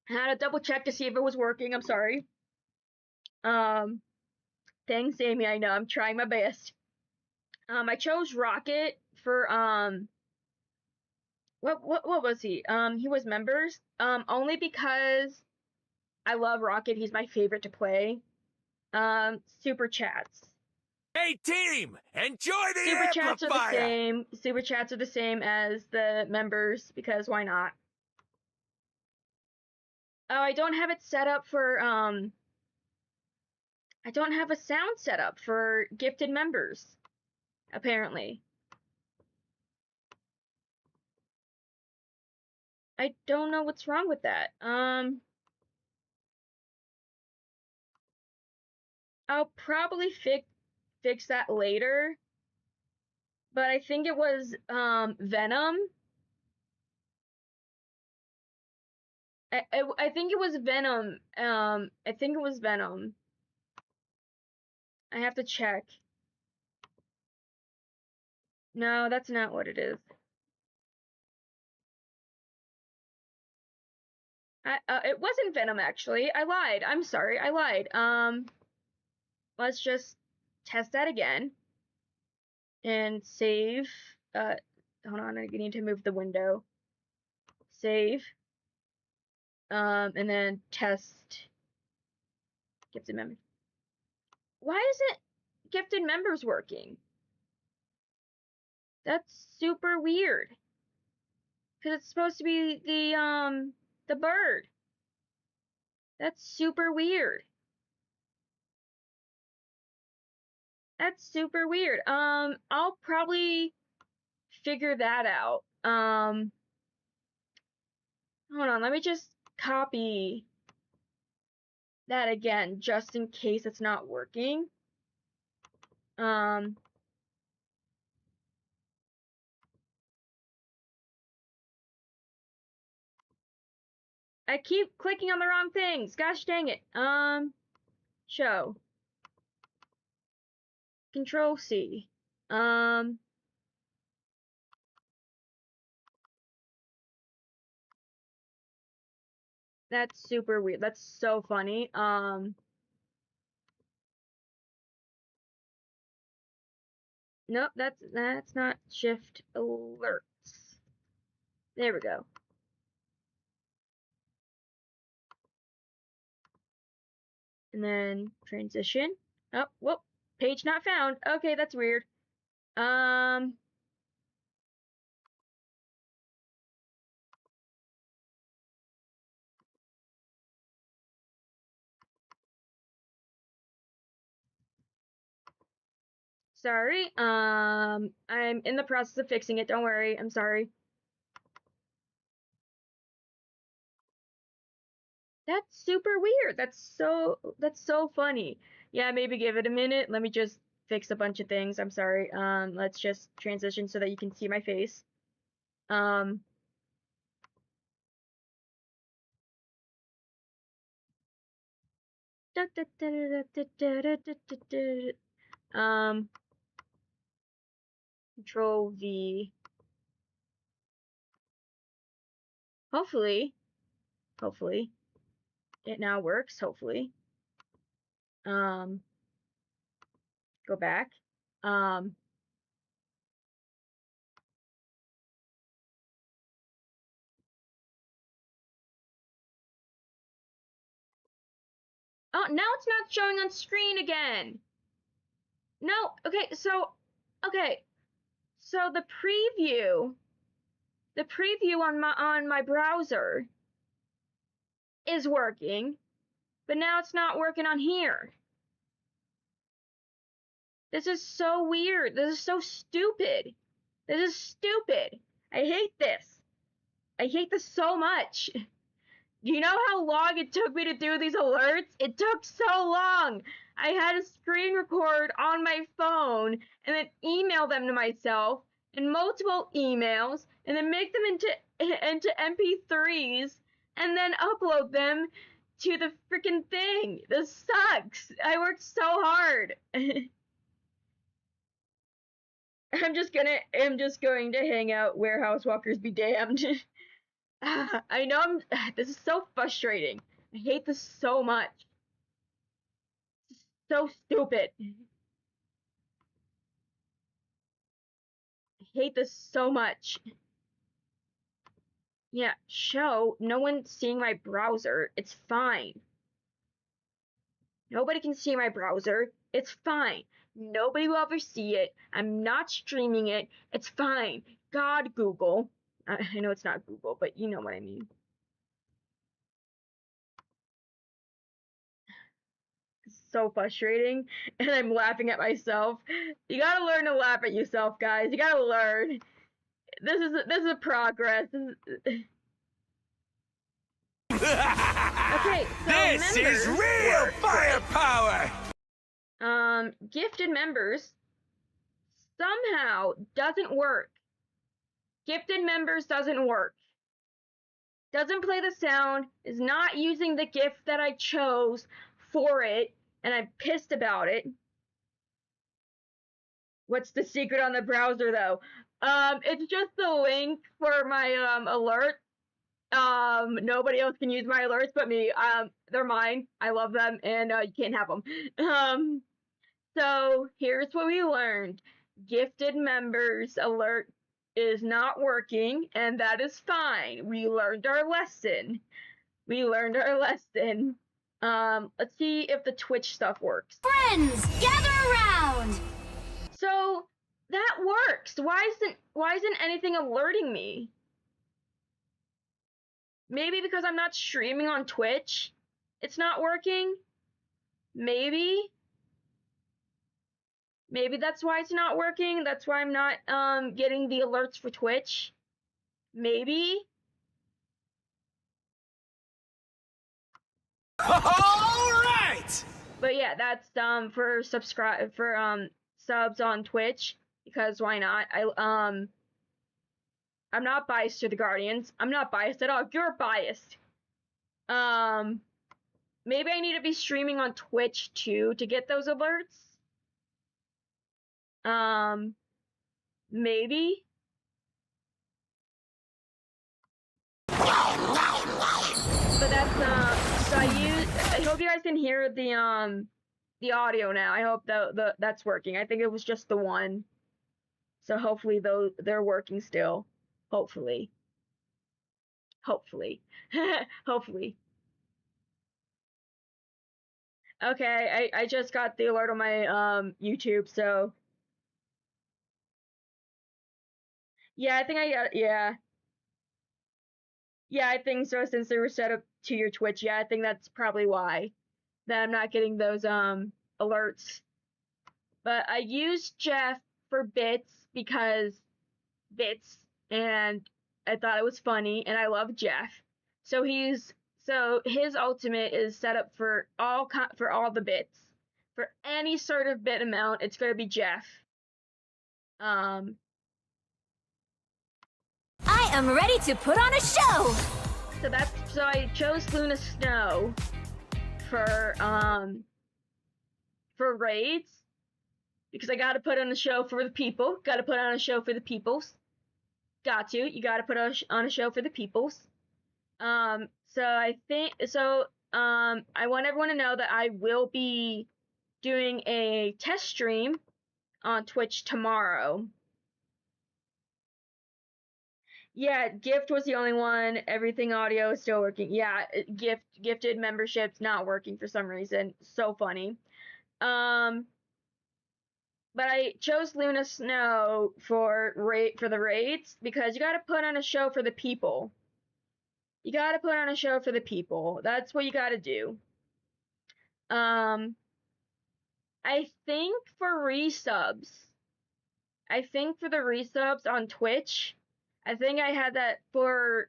had to double check to see if it was working. I'm sorry. Thanks, Amy. I know I'm trying my best. I chose Rocket for what was he? He was members. Only because I love Rocket. He's my favorite to play. Super chats. Hey team, enjoy the Super chats are the amplifier. same. Super chats are the same as the members because why not? Oh, I don't have it set up for I don't have a sound set up for gifted members. Apparently. I don't know what's wrong with that. I'll probably fix that later. But I think it was Venom. I think it was Venom. I think it was Venom. I have to check. No, that's not what it is. It wasn't Venom actually. I lied. I'm sorry. I lied. Let's just test that again and save. Hold on. I need to move the window. Save. And then test. Gifted member. Why isn't gifted members working? That's super weird. Cause it's supposed to be the bird. That's super weird. That's super weird. I'll probably figure that out. Hold on, let me just copy that again, just in case it's not working. I keep clicking on the wrong things. Gosh dang it. Show. Control C. That's super weird. That's so funny. Nope, that's not shift alerts. There we go. And then transition. Oh, whoop. Page not found. Okay, that's weird. Sorry. I'm in the process of fixing it. Don't worry. I'm sorry. That's super weird. That's so funny. Yeah, maybe give it a minute. Let me just fix a bunch of things. I'm sorry. Let's just transition so that you can see my face. Um Control V. Hopefully it now works. Hopefully. Go back. Oh, now it's not showing on screen again. No, okay, so the preview on my browser is working, but now it's not working on here. This is so weird. This is so stupid. This is stupid. I hate this. I hate this so much. Do you know how long it took me to do these alerts? It took so long. I had to screen record on my phone and then email them to myself in multiple emails and then make them into MP3s and then upload them to the freaking thing. This sucks. I worked so hard. I'm just going to hang out warehouse walkers be damned. I know this is so frustrating. I hate this so much. So stupid. I hate this so much. Yeah, show. No one's seeing my browser. It's fine. Nobody can see my browser. It's fine. Nobody will ever see it. I'm not streaming it. It's fine. God, Google. I know it's not Google, but you know what I mean. So frustrating, and I'm laughing at myself. You gotta learn to laugh at yourself, guys. You gotta learn. This is a progress. Okay, so This is real firepower! Gifted members somehow doesn't work. Gifted members doesn't work. Doesn't play the sound, is not using the gift that I chose for it, and I'm pissed about it. What's the secret on the browser though? It's just the link for my alert. Nobody else can use my alerts but me. They're mine. I love them, and you can't have them. So here's what we learned: gifted members alert is not working, and that is fine. We learned our lesson. We learned our lesson. Let's see if the Twitch stuff works. Friends, gather around! So that works. Why isn't anything alerting me? Maybe because I'm not streaming on Twitch, it's not working. Maybe that's why it's not working. That's why I'm not getting the alerts for Twitch. Maybe. All right! But yeah, that's for subs on Twitch, because why not? I'm not biased to the Guardians. I'm not biased at all. You're biased. Maybe I need to be streaming on Twitch too to get those alerts. Maybe. But that's so I hope you guys can hear the audio now. I hope that's working. I think it was just the one. So hopefully they're working still. Hopefully. Hopefully. Hopefully. Okay, I just got the alert on my YouTube, so yeah, I think I got yeah. Yeah, I think so, since they were set up to your Twitch. Yeah, I think that's probably why that I'm not getting those alerts. But I used Jeff for bits because bits, and I thought it was funny, and I love Jeff. So his ultimate is set up for all the bits. For any sort of bit amount, it's gonna be Jeff. I am ready to put on a show! So I chose Luna Snow for raids, because I gotta put on a show for the people. Gotta put on a show for the peoples. You gotta put on a show for the peoples. So I think so. I want everyone to know that I will be doing a test stream on Twitch tomorrow. Yeah, Gift was the only one. Everything audio is still working. Yeah, gifted memberships not working for some reason. So funny. But I chose Luna Snow for the raids because you gotta put on a show for the people. You gotta put on a show for the people. That's what you gotta do. I think for resubs. I think for the resubs on Twitch, I think I had that for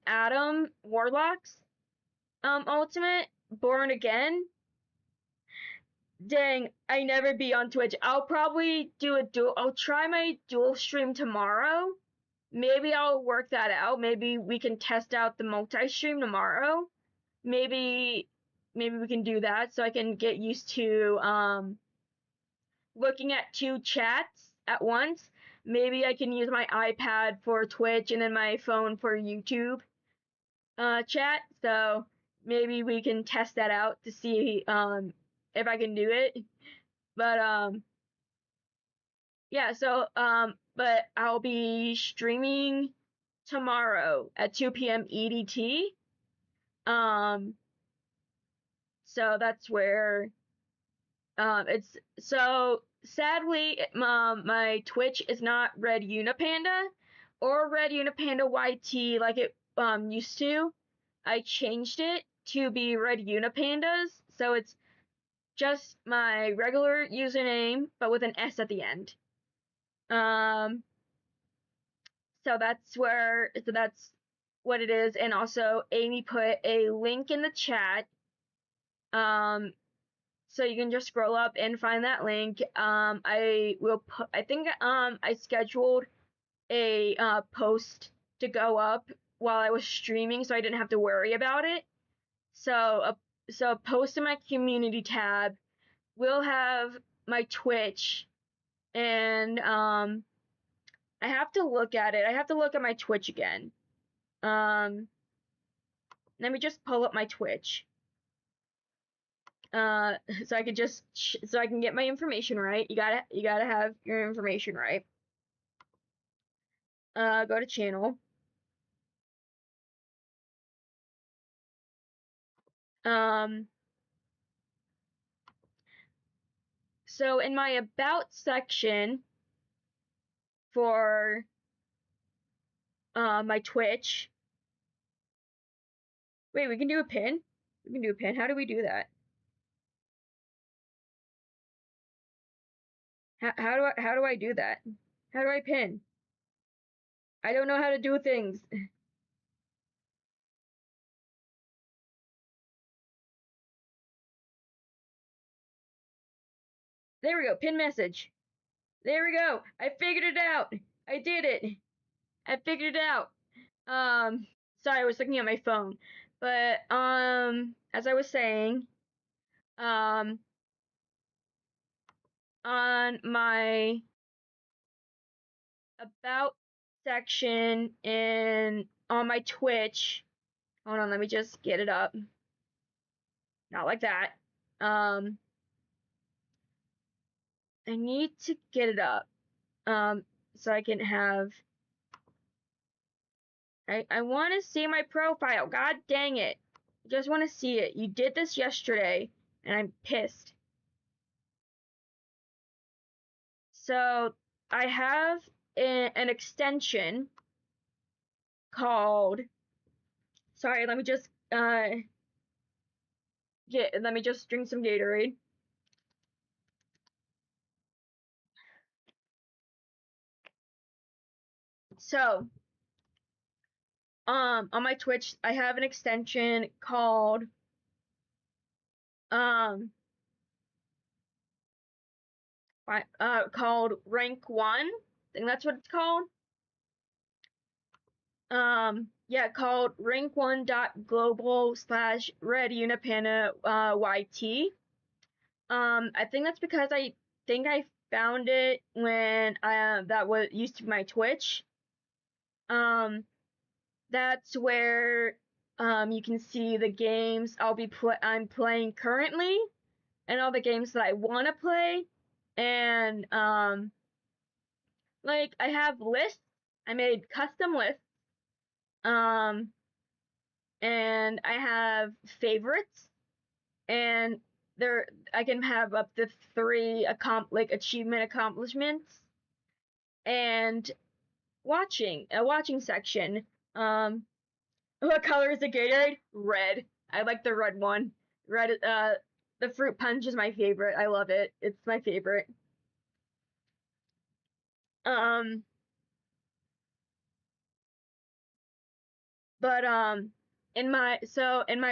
Adam Warlock's ultimate Born Again. Dang, I never be on Twitch. I'll probably do a dual. I'll try my dual stream tomorrow. Maybe I'll work that out. Maybe we can test out the multi-stream tomorrow. Maybe we can do that so I can get used to looking at two chats at once. Maybe I can use my iPad for Twitch and then my phone for YouTube chat. So maybe we can test that out to see if I can do it. But yeah, so but I'll be streaming tomorrow at 2 p.m. EDT. So that's where it's so sadly my Twitch is not Red Unipanda or Red Unipanda YT like it used to. I changed it to be Red Unipandas, so it's just my regular username but with an S at the end. So that's what it is. And also Amy put a link in the chat. So you can just scroll up and find that link. I think I scheduled a post to go up while I was streaming, so I didn't have to worry about it. So a post in my community tab will have my Twitch, and I have to look at it. I have to look at my Twitch again. Let me just pull up my Twitch. So I can get my information right. You gotta have your information right. Go to channel. So in my about section for my Twitch. Wait, we can do a pin? We can do a pin. How do we do that? How do I do that? How do I pin? I don't know how to do things. There we go. Pin message. There we go. I figured it out. I did it. I figured it out. Sorry, I was looking at my phone. But as I was saying, on my about section on my Twitch. Hold on, let me just get it up. Not like that. I need to get it up. So I can have. I want to see my profile. God dang it! I just want to see it. You did this yesterday, and I'm pissed. So I have an extension called. Sorry, let me just let me just drink some Gatorade. So on my Twitch, I have an extension called called Rank 1. I think that's what it's called. Yeah, called rank1.global/red UniPanda YT. I think that's because I think I found it when that was used to be my Twitch. That's where you can see the games I'm playing currently, and all the games that I want to play, and like I have lists. I made custom lists. And I have favorites, and there I can have up to 3 achievement accomplishments, and a watching section. What color is the Gatorade? Red. I like the red one. Red. The fruit punch is my favorite. I love it. It's my favorite. But in my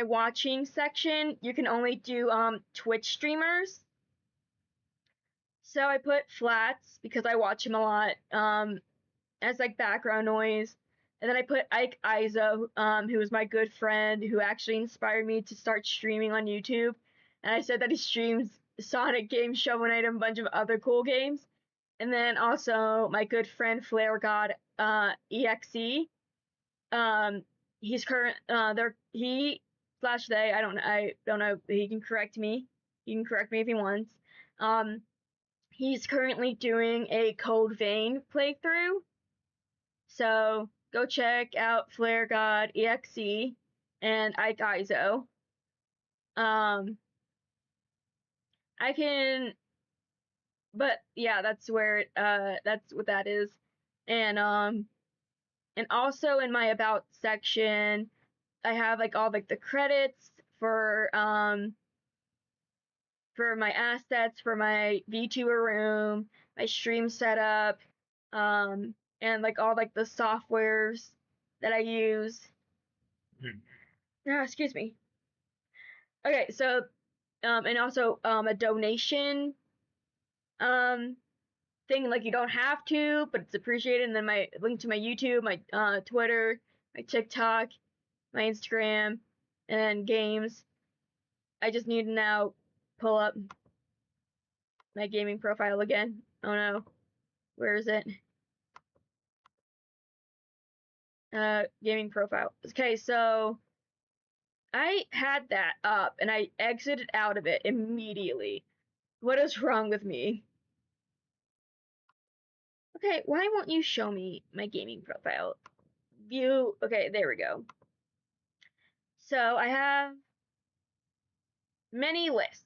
watching section, you can only do Twitch streamers. So I put flats because I watch him a lot as like background noise. And then I put Ike Izo, who is my good friend who actually inspired me to start streaming on YouTube. And I said that he streams Sonic Game Show and I had a bunch of other cool games. And then also my good friend Flare God EXE. He's current he slash they, I don't know, he can correct me. He can correct me if he wants. He's currently doing a Code Vein playthrough. So go check out Flare God EXE and Ike Izo. I can, but yeah, that's where that's what that is. And also in my about section, I have like all like the credits for my assets, for my VTuber room, my stream setup, and like all like the softwares that I use. Excuse me. Okay, so and also a donation thing, like you don't have to, but it's appreciated. And then my link to my YouTube, my Twitter, my TikTok, my Instagram, and games. I just need to now pull up my gaming profile again. Oh no, where is it? Gaming profile. Okay, so I had that up and I exited out of it immediately. What is wrong with me? Okay, why won't you show me my gaming profile? View, okay, there we go. So I have many lists.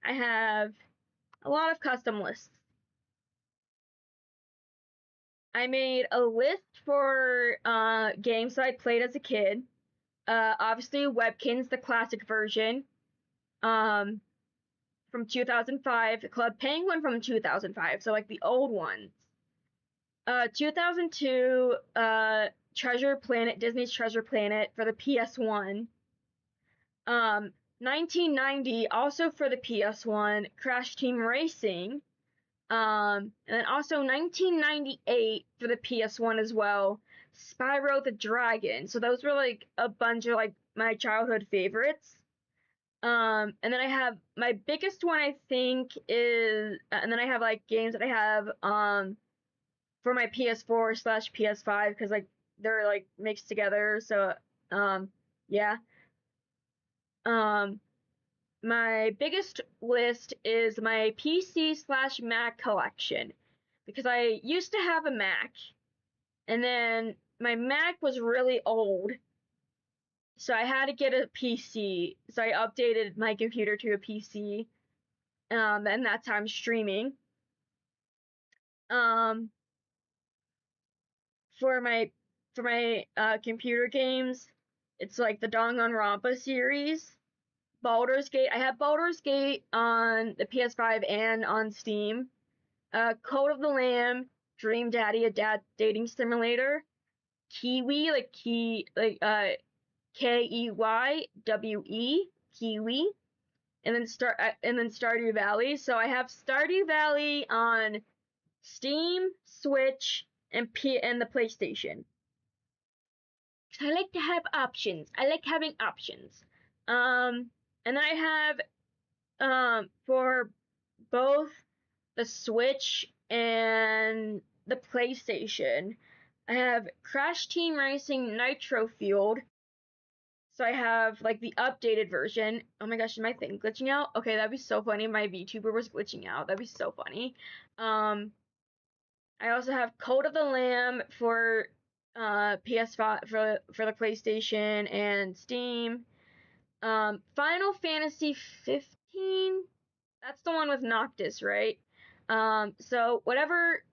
I have a lot of custom lists. I made a list for games that I played as a kid. Obviously, Webkinz, the classic version, from 2005. Club Penguin from 2005, so like the old ones. 2002, Treasure Planet, Disney's Treasure Planet for the PS1. 1990, also for the PS1, Crash Team Racing. And then also 1998 for the PS1 as well, Spyro the Dragon. So those were like a bunch of like my childhood favorites. And then I have my biggest one, I think, is, and then I have like games that I have for my PS4/PS5 because like they're like mixed together. So yeah. My biggest list is my PC/Mac collection because I used to have a Mac, and then my Mac was really old, so I had to get a PC. So I updated my computer to a PC, and that's how I'm streaming. For my computer games, it's like the Danganronpa series. Baldur's Gate. I have Baldur's Gate on the PS5 and on Steam. Code of the Lamb, Dream Daddy, a dad dating simulator. Kiwi, like KEYWE, Kiwi, and then Stardew Valley. So I have Stardew Valley on Steam, Switch, and the PlayStation. I like to have options. I like having options. And then I have for both the Switch and the PlayStation, I have Crash Team Racing Nitro Fueled. So I have like the updated version. Oh my gosh, is my thing glitching out? Okay, that'd be so funny. My VTuber was glitching out. That'd be so funny. I also have Code of the Lamb for PS5 for the PlayStation and Steam. Final Fantasy 15. That's the one with Noctis, right? So whatever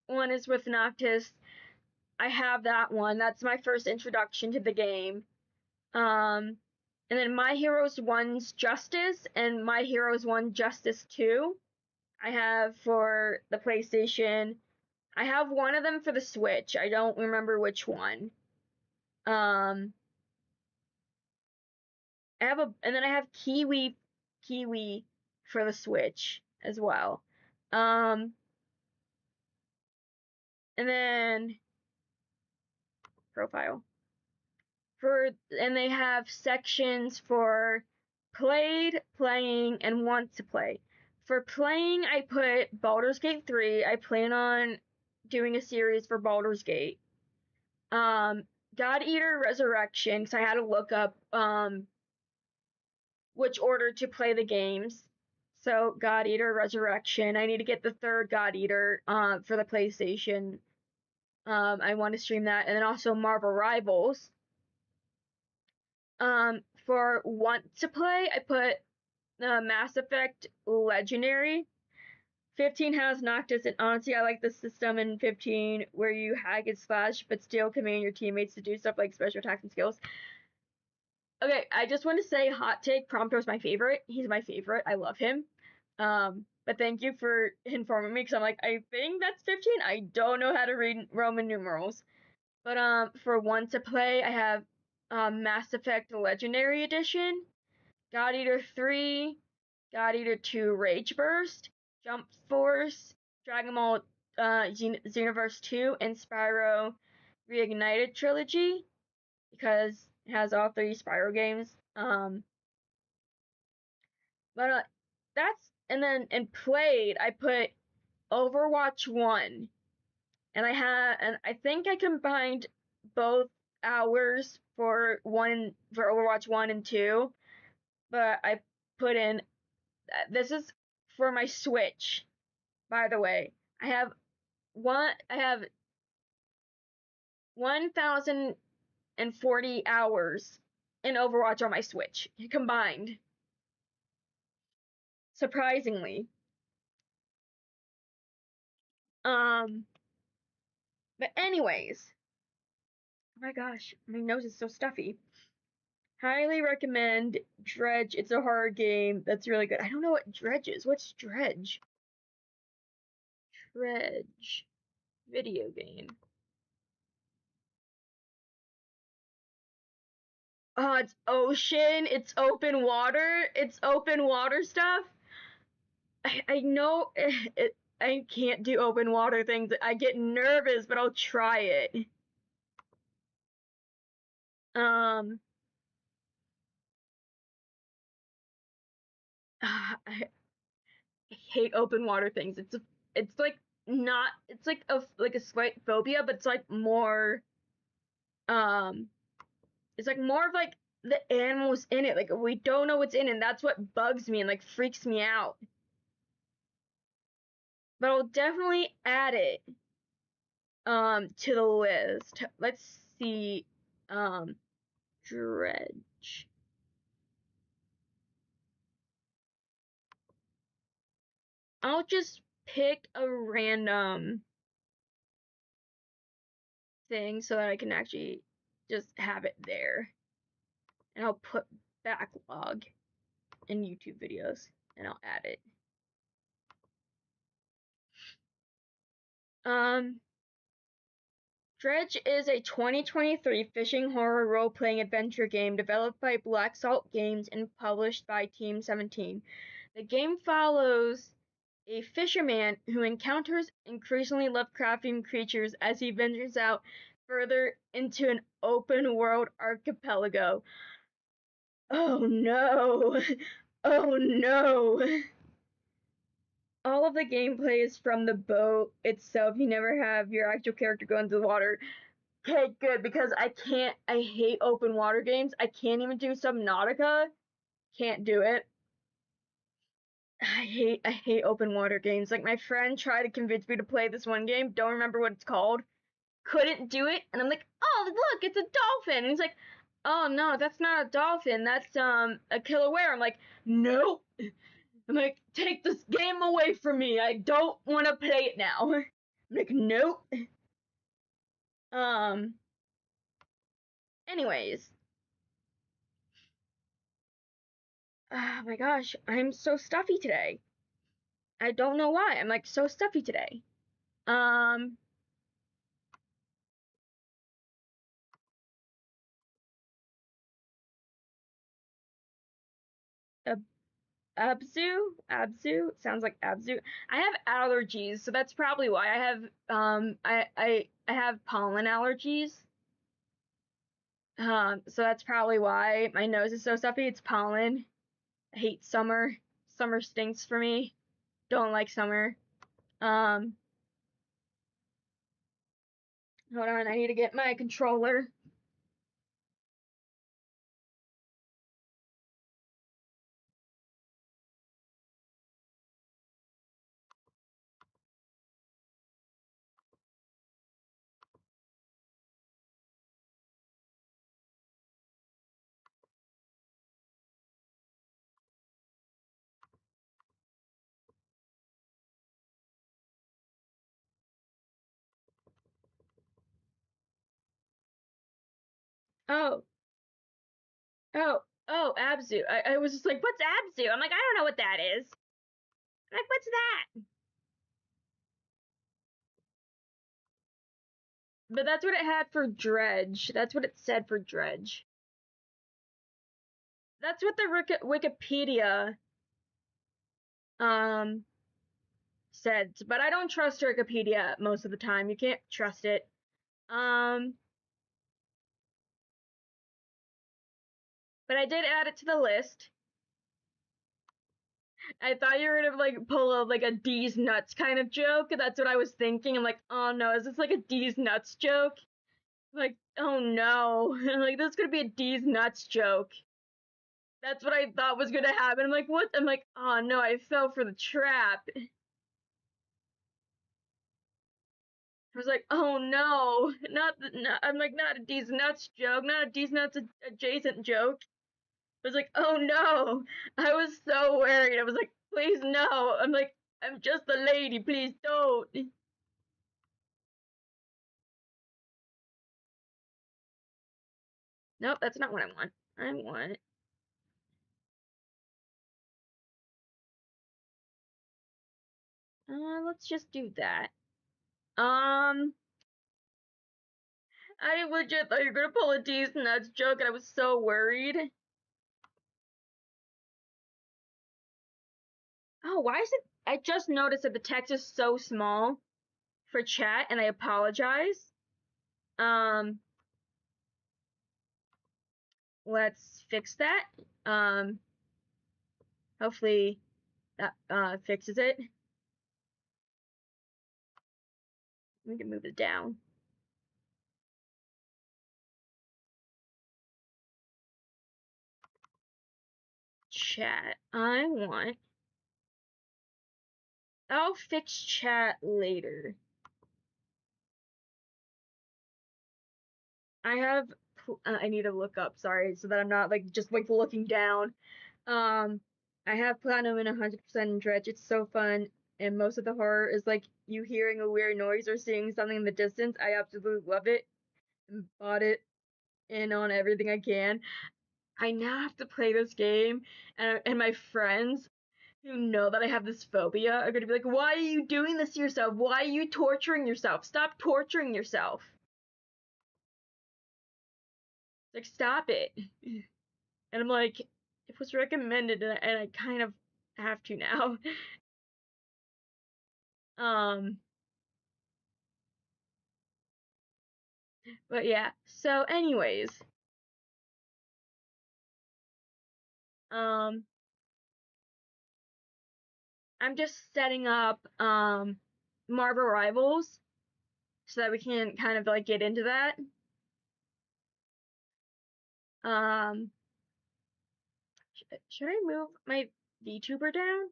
one is with Noctis, I have that one. That's my first introduction to the game. And then My Heroes 1's Justice and My Heroes 1 Justice 2, I have for the PlayStation. I have one of them for the Switch. I don't remember which one. I have and then I have Kiwi for the Switch as well. And then profile. And they have sections for played, playing, and want to play. For playing, I put Baldur's Gate 3. I plan on doing a series for Baldur's Gate. God Eater Resurrection, because I had to look up which order to play the games. So God Eater Resurrection. I need to get the third God Eater for the PlayStation. I want to stream that, and then also Marvel Rivals. For want to play, I put Mass Effect Legendary. 15 has Noctis, and honestly, I like the system in 15 where you hack and slash, but still command your teammates to do stuff like special attacks and skills. Okay, I just want to say, hot take, Prompto's my favorite. He's my favorite. I love him. But thank you for informing me, because I'm like, I think that's 15. I don't know how to read Roman numerals. But for want to play, I have Mass Effect Legendary Edition, God Eater 3, God Eater 2 Rage Burst, Jump Force, Dragon Ball Xenoverse 2, and Spyro Reignited Trilogy, because it has all 3 Spyro games. That's, and then in played, I put Overwatch 1. And I think I combined both hours for Overwatch 1 and 2, but I put in, this is for my Switch, by the way. I have 1,040 hours in Overwatch on my Switch combined. Surprisingly. But anyways, oh my gosh, my nose is so stuffy. Highly recommend Dredge. It's a horror game that's really good. I don't know what Dredge is. What's Dredge? Dredge. Video game. Oh, it's ocean. It's open water. It's open water stuff. I know I can't do open water things. I get nervous, but I'll try it. I hate open water things. It's like not it's like a slight phobia, but it's like more um it's like more of like the animals in it. Like we don't know what's in it, and that's what bugs me and like freaks me out. But I'll definitely add it to the list. Let's see. Dredge. I'll just pick a random thing so that I can actually just have it there. And I'll put backlog in YouTube videos and I'll add it. Dredge is a 2023 fishing horror role-playing adventure game developed by Black Salt Games and published by Team 17. The game follows a fisherman who encounters increasingly Lovecraftian creatures as he ventures out further into an open-world archipelago. Oh no! Oh no! All of the gameplay is from the boat itself. You never have your actual character go into the water. Okay, good, because I hate open water games. I can't even do Subnautica. Can't do it. I hate open water games. Like my friend tried to convince me to play this one game, don't remember what it's called. Couldn't do it, and I'm like, "Oh, look, it's a dolphin." And he's like, "Oh no, that's not a dolphin. That's a killer whale." I'm like, "Nope." I'm like, "Take this game away from me. I don't want to play it now." I'm like, "Nope." Anyways, oh my gosh, I'm so stuffy today. I don't know why. I'm like so stuffy today. Um, Abzu sounds like Abzu. I have allergies, so that's probably why I have I have pollen allergies. So that's probably why my nose is so stuffy. It's pollen. I hate summer. Summer stinks for me. Don't like summer. Hold on, I need to get my controller. Oh, Abzu. I was just like, what's Abzu? I'm like, I don't know what that is. I'm like, what's that? But that's what it had for Dredge. That's what it said for Dredge. That's what the Wikipedia said, but I don't trust Wikipedia most of the time. You can't trust it. But I did add it to the list. I thought you were gonna like pull a like a D's nuts kind of joke. That's what I was thinking. I'm like, oh no, is this like a D's nuts joke? I'm like, oh no, I'm like this is gonna be a D's nuts joke. That's what I thought was gonna happen. I'm like, what? I'm like, oh no, I fell for the trap. I was like, oh no, I'm like, not a D's nuts joke, not a D's nuts adjacent joke. I was like, oh no, I was so worried. I was like, please no. I'm like, I'm just a lady, please don't. Nope, that's not what I want. I want... let's just do that. I legit thought you were gonna pull a D's nuts joke, and I was so worried. Oh, why is it? I just noticed that the text is so small for chat, and I apologize. Let's fix that. Hopefully that fixes it. We can move it down. Chat. I'll fix chat later. I need to look up, sorry, so that I'm not like just like looking down. I have Platinum in 100% in Dredge. It's so fun, and most of the horror is like you hearing a weird noise or seeing something in the distance. I absolutely love it and bought it in on everything I can. I now have to play this game, and my friends who know that I have this phobia are gonna be like, "Why are you doing this to yourself? Why are you torturing yourself? Stop torturing yourself." Like, stop it. And I'm like, it was recommended, and I kind of have to now. But yeah. So, anyways, I'm just setting up Marvel Rivals so that we can kind of like get into that. Should I move my VTuber down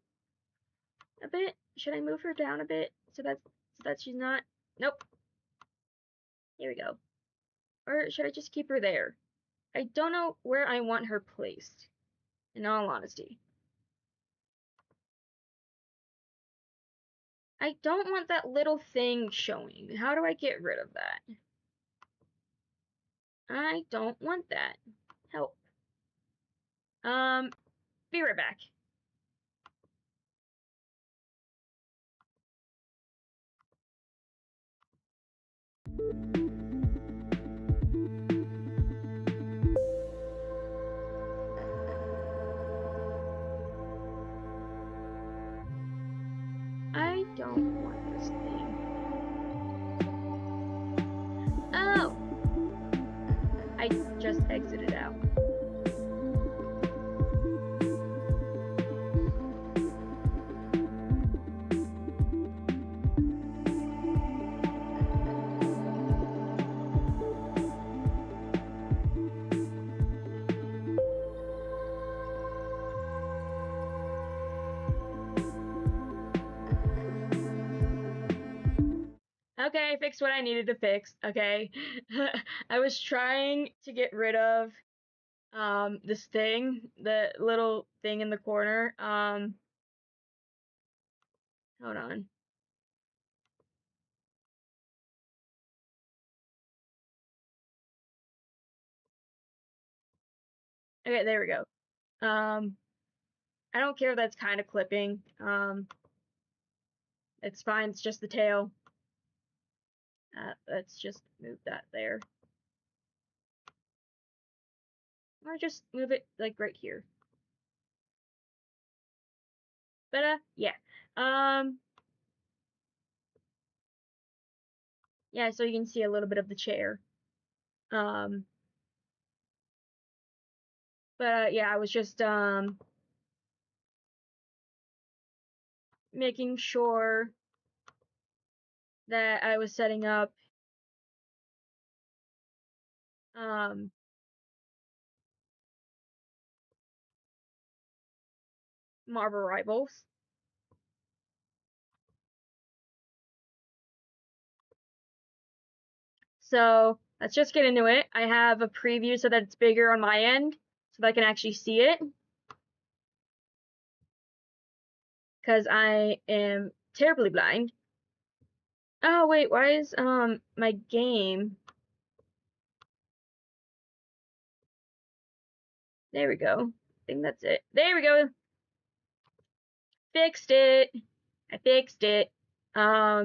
a bit? Should I move her down a bit so that she's not? Nope. Here we go. Or should I just keep her there? I don't know where I want her placed, in all honesty. I don't want that little thing showing. How do I get rid of that? I don't want that. Help. Be right back. I don't want this thing. Oh! I just exited out. Okay, I fixed what I needed to fix, okay? I was trying to get rid of this thing, the little thing in the corner. Hold on. Okay, there we go. I don't care if that's kind of clipping. It's fine, it's just the tail. Let's just move that there. Or just move it like right here. But yeah. Yeah, so you can see a little bit of the chair. But yeah, I was just making sure that I was setting up Marvel Rivals. So let's just get into it. I have a preview so that it's bigger on my end so that I can actually see it. Because I am terribly blind. Oh wait, why is my game There we go. I think that's it. There we go. Fixed it. I fixed it. Yeah.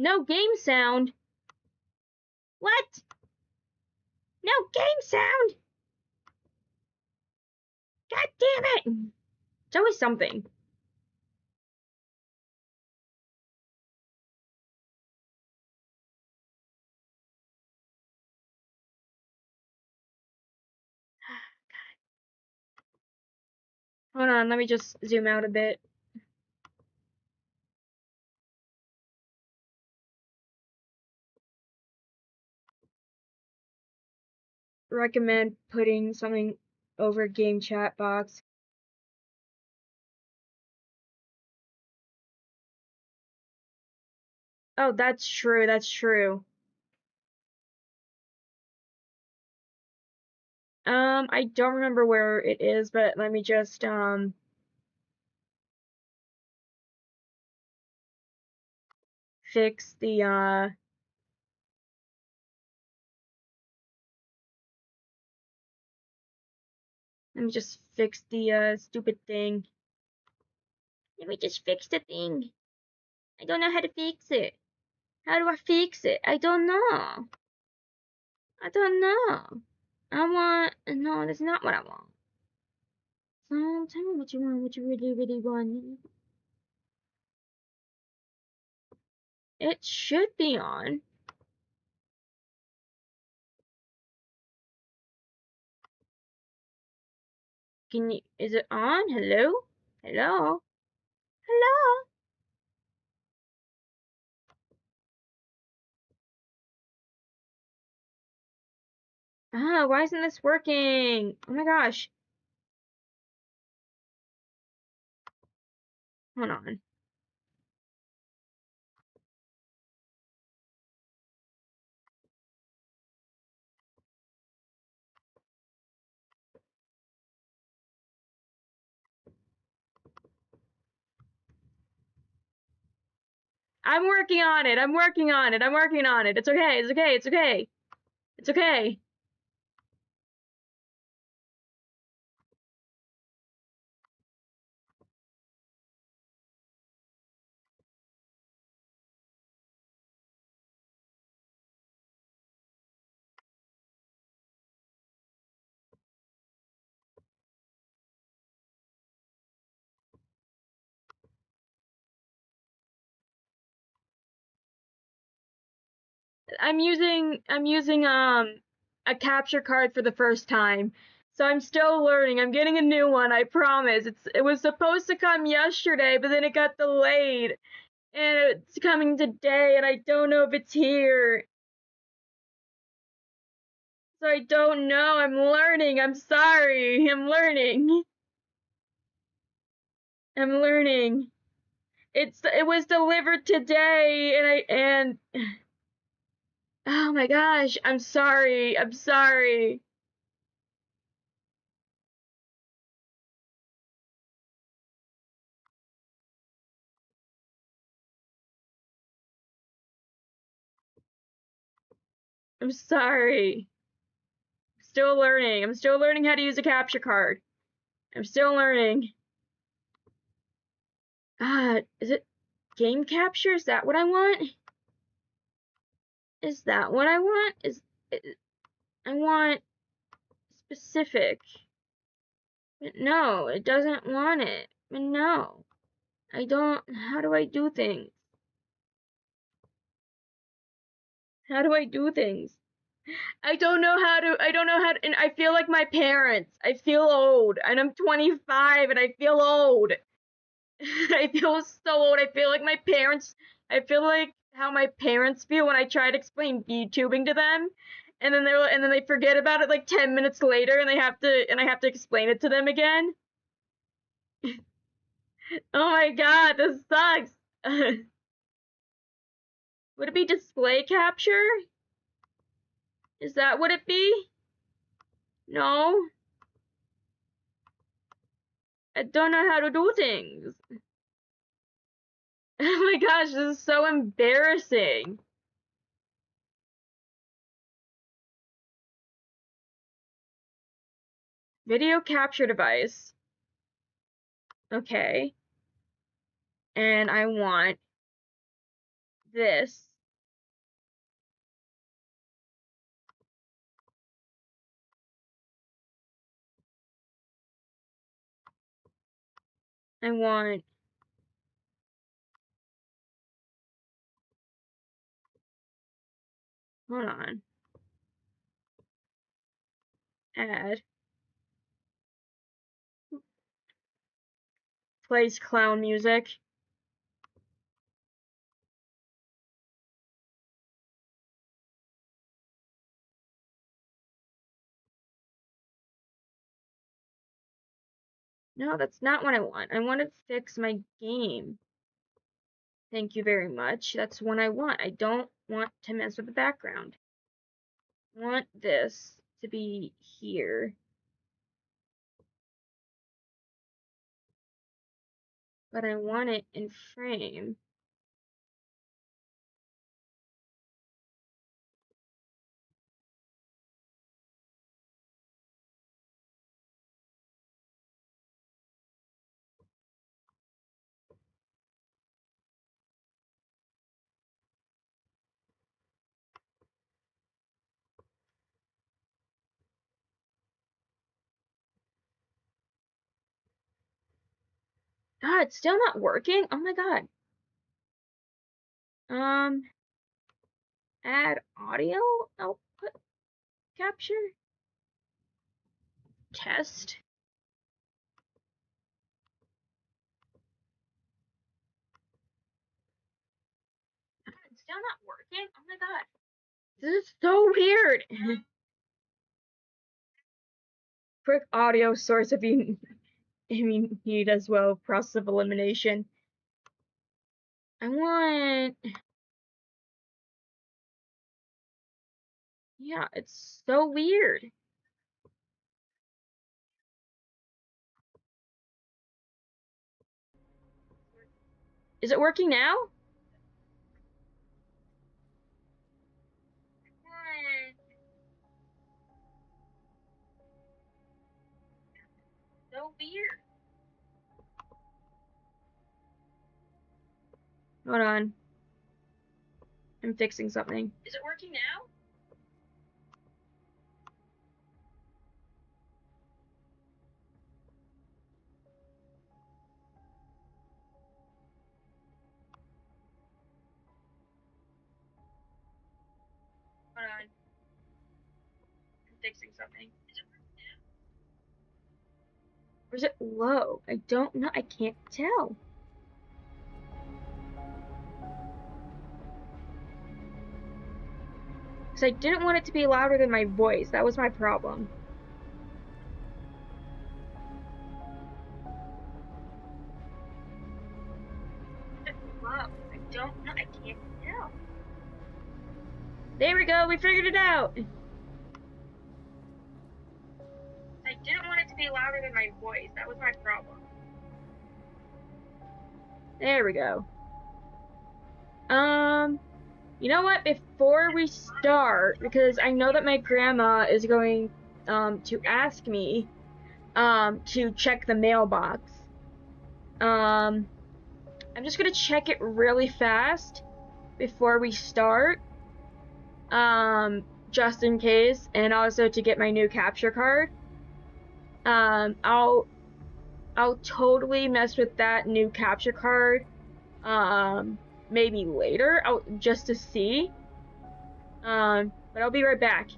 No game sound. What? No game sound. God damn it. It's always something. Hold on, let me just zoom out a bit. Recommend putting something over game chat box. Oh, that's true, that's true. I don't remember where it is, but let me just, fix the, let me just fix the, stupid thing. Let me just fix the thing. I don't know how to fix it. How do I fix it? I don't know. I don't know. No, that's not what I want. So tell me what you want, what you really, really want. It should be on. Is it on? Hello? Hello? Hello? Why isn't this working? Oh my gosh. Hold on. I'm working on it. I'm working on it. I'm working on it. It's okay. It's okay. It's okay. It's okay. I'm using a capture card for the first time. So I'm still learning. I'm getting a new one, I promise. It was supposed to come yesterday, but then it got delayed. And it's coming today, and I don't know if it's here. So I don't know. I'm learning. I'm sorry. I'm learning. I'm learning. It was delivered today, and oh my gosh, I'm sorry. I'm sorry. I'm sorry. Still learning. I'm still learning how to use a capture card. I'm still learning. Is it game capture? Is that what I want? Is that what I want? I want specific. But no, it doesn't want it. But no. I don't. How do I do things? How do I do things? I don't know how to. And I feel like my parents. I feel old. And I'm 25 and I feel old. I feel so old. I feel like my parents. I feel like how my parents feel when I try to explain VTubing to them, and then they forget about it like 10 minutes later, and I have to explain it to them again. Oh my god, this sucks. Would it be display capture? Is that what it be? No. I don't know how to do things. Oh my gosh, this is so embarrassing. Video capture device. Okay. And I want this. I want hold on. Add. Plays clown music. No, that's not what I want. I want to fix my game. Thank you very much. That's what I want. I don't want to mess with the background. I want this to be here. But I want it in frame. God, it's still not working? Oh my god. Add audio output capture? Test? God, it's still not working? Oh my god. This is so weird. Quick audio source if you need as well. Process of elimination. I want. Yeah, it's so weird. Is it working now? So weird. Hold on. I'm fixing something. Is it working now? Hold on. I'm fixing something. Is it working now? Or is it low? I don't know. I can't tell. Because I didn't want it to be louder than my voice. That was my problem. Is it low? I don't know. I can't tell. There we go. We figured it out. I didn't want it to be louder than my voice. That was my problem. There we go. You know what? Before we start, because I know that my grandma is going to ask me to check the mailbox. I'm just gonna check it really fast before we start. Just in case, and also to get my new capture card. I'll totally mess with that new capture card. Maybe later, just to see. But I'll be right back.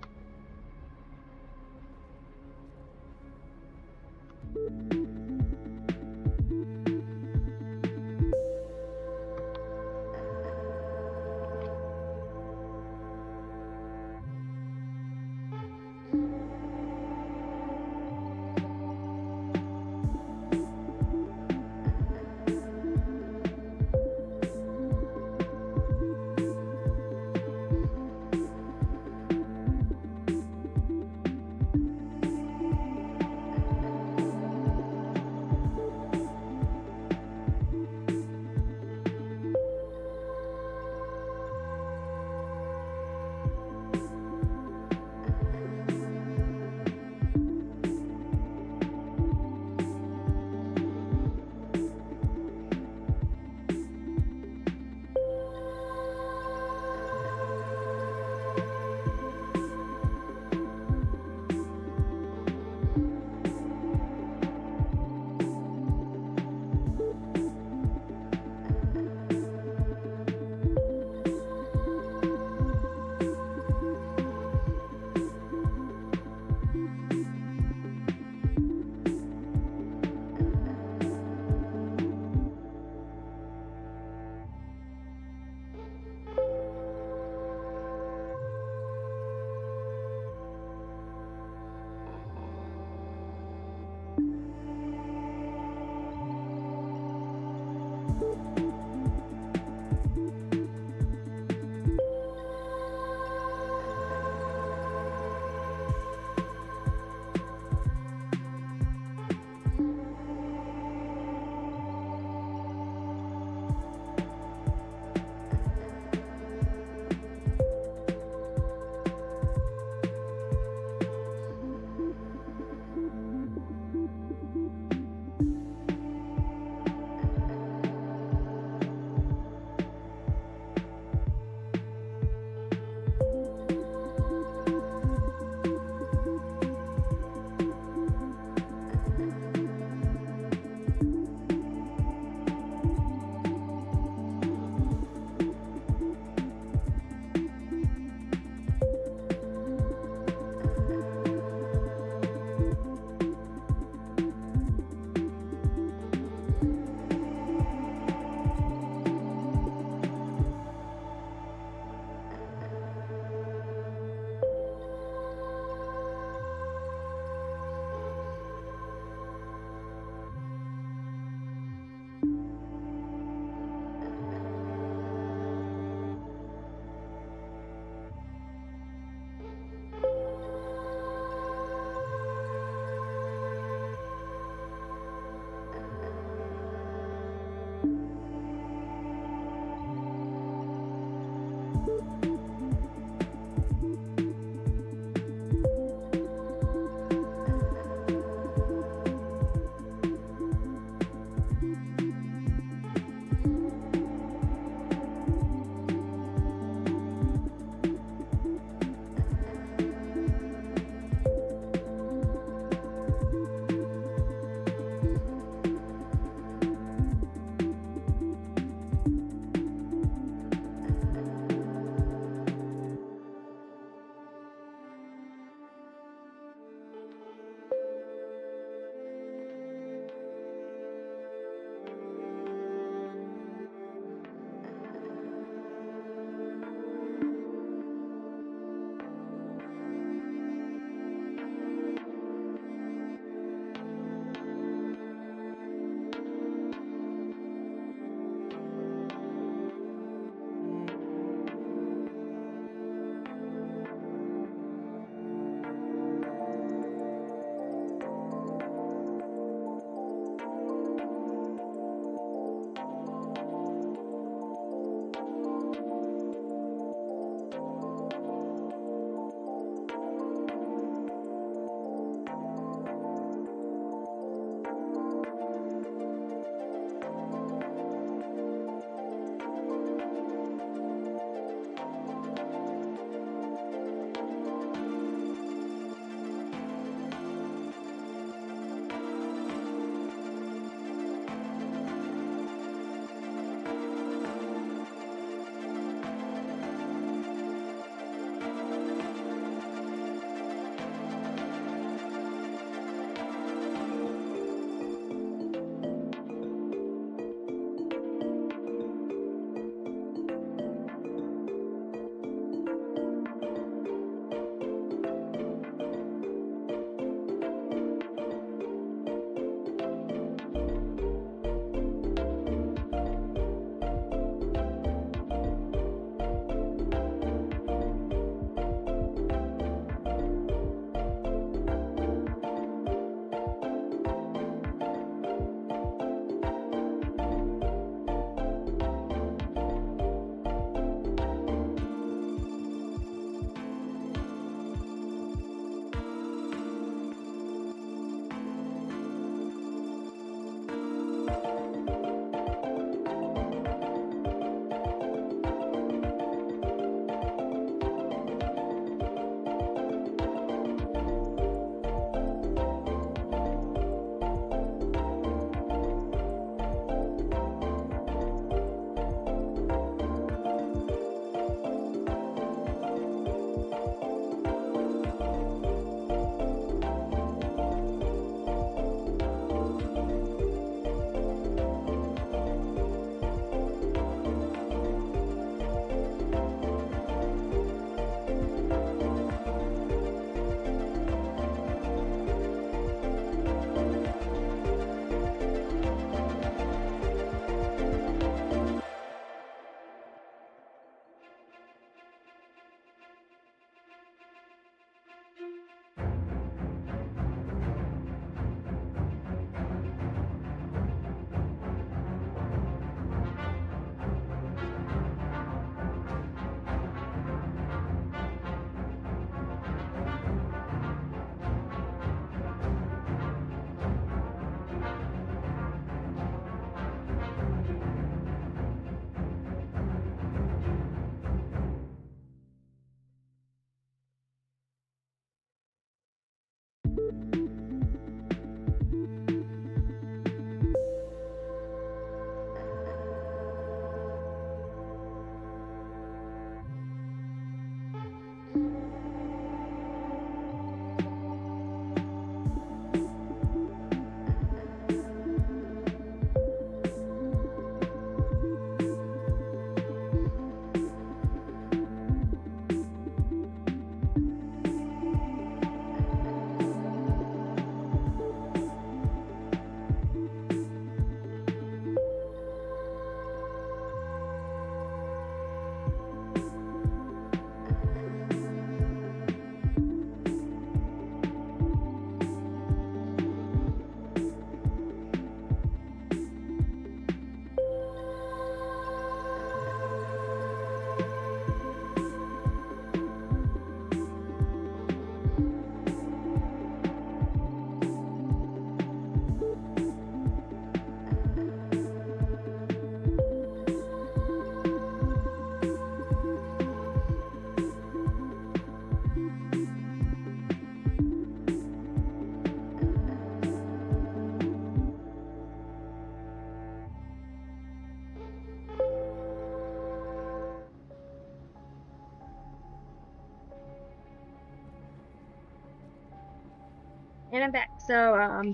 And I'm back. So,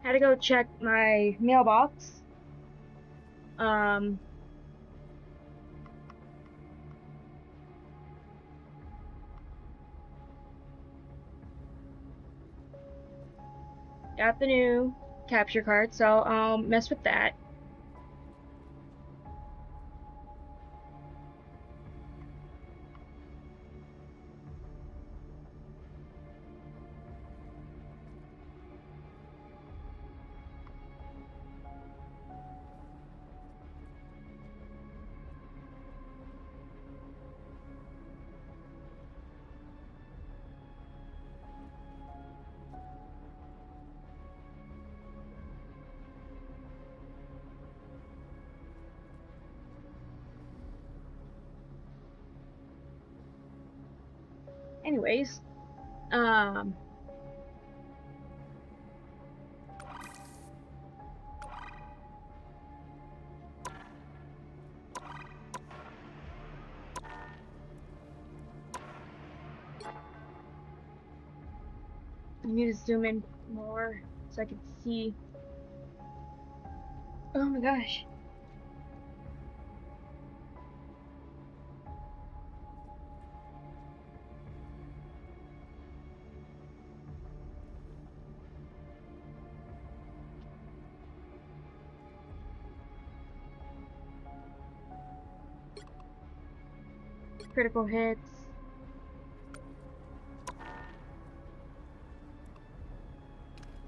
had to go check my mailbox. Got the new capture card, so I'll mess with that. Anyways, I need to zoom in more so I can see. Oh my gosh. Critical hits.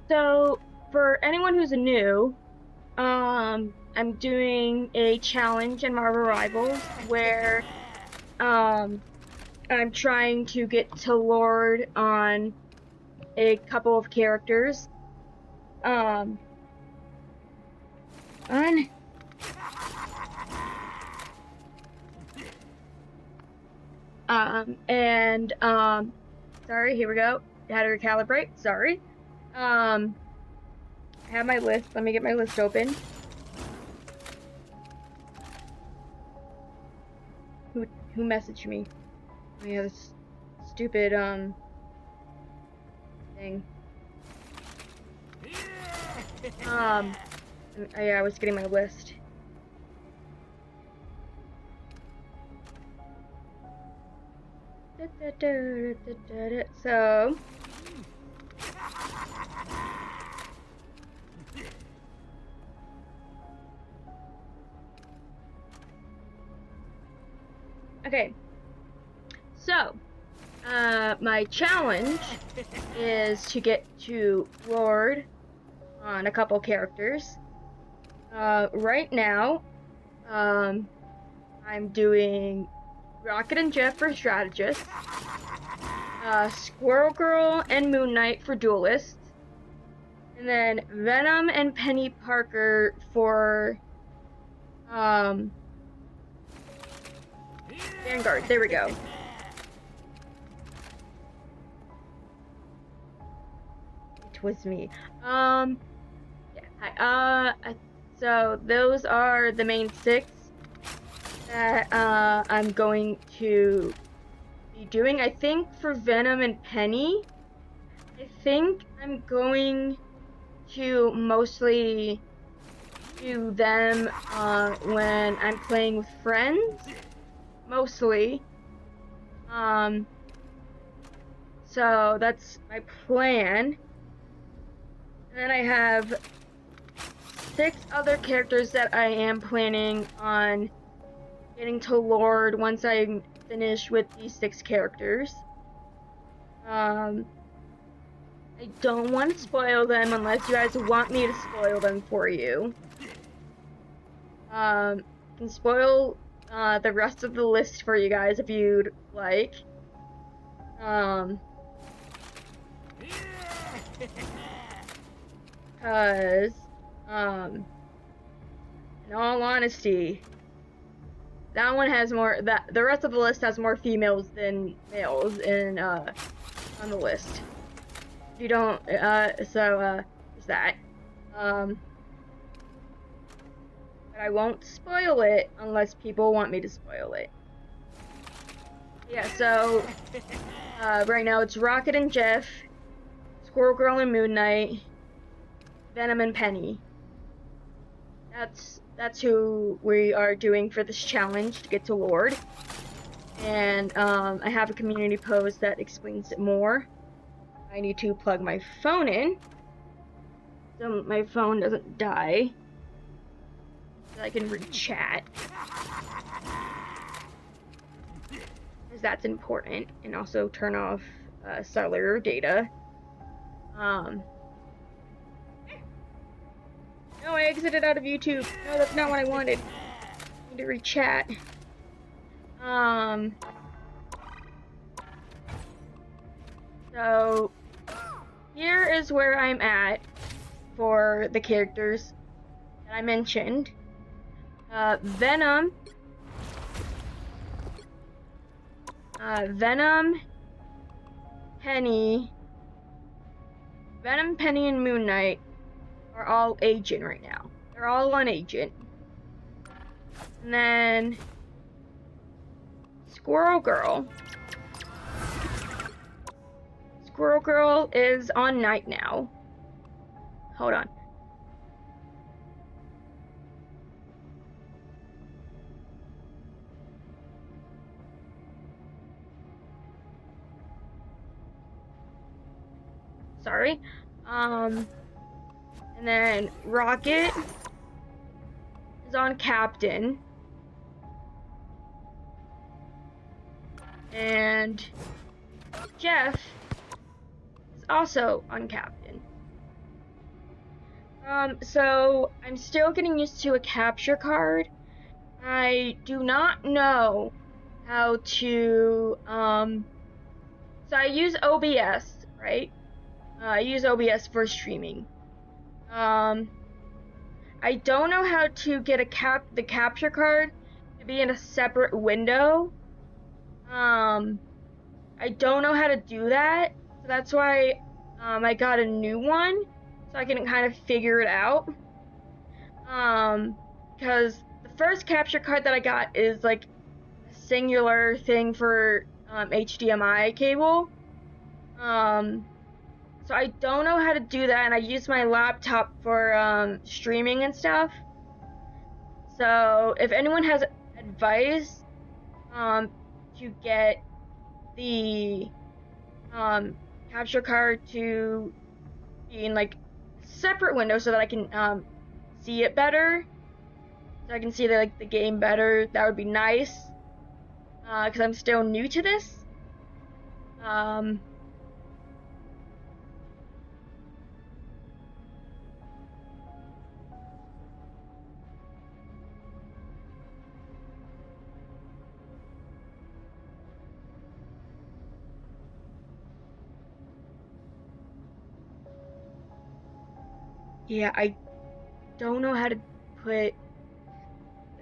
So, for anyone who's new, I'm doing a challenge in Marvel Rivals where, I'm trying to get to Lord on a couple of characters. On. Sorry, here we go. Had to recalibrate, sorry. I have my list. Let me get my list open. Who messaged me? Oh yeah, this stupid, thing. Yeah, I was getting my list. So, okay, so, my challenge is to get to Lord on a couple characters. Right now, I'm doing Rocket and Jeff for Strategist, Squirrel Girl and Moon Knight for Duelist, and then Venom and Penny Parker for, Vanguard. There we go. It was me. Yeah. Hi. So those are the main 6 that I'm going to be doing. I think for Venom and Penny, I think I'm going to mostly do them when I'm playing with friends, mostly. So that's my plan. And then I have 6 other characters that I am planning on getting to Lord once I'm finished with these 6 characters. I don't want to spoil them unless you guys want me to spoil them for you. I can spoil the rest of the list for you guys if you'd like. Cause, in all honesty, that one has more, the rest of the list has more females than males in, on the list. If you don't, there's that. But I won't spoil it unless people want me to spoil it. Yeah, so, right now it's Rocket and Jeff, Squirrel Girl and Moon Knight, Venom and Penny. That's who we are doing for this challenge to get to Lord. And I have a community post that explains it more. I need to plug my phone in so my phone doesn't die, so I can read chat, because that's important, and also turn off cellular data. No, I exited out of YouTube. No, that's not what I wanted. I need to read chat. So here is where I'm at for the characters that I mentioned. Venom, Penny, and Moon Knight are all agent right now. They're all on agent. And then Squirrel Girl is on night now. Hold on. Sorry. And then Rocket is on Captain. And Jeff is also on Captain. So I'm still getting used to a capture card. I do not know how to, so I use OBS, right? I use OBS for streaming. I don't know how to get the capture card to be in a separate window. I don't know how to do that, so that's why I got a new one, so I can kind of figure it out. Because the first capture card that I got is like a singular thing for HDMI cable. So I don't know how to do that, and I use my laptop for streaming and stuff. So if anyone has advice to get the capture card to be in like a separate window so that I can see it better, so I can see the game better, that would be nice. Because I'm still new to this. Yeah, I don't know how to put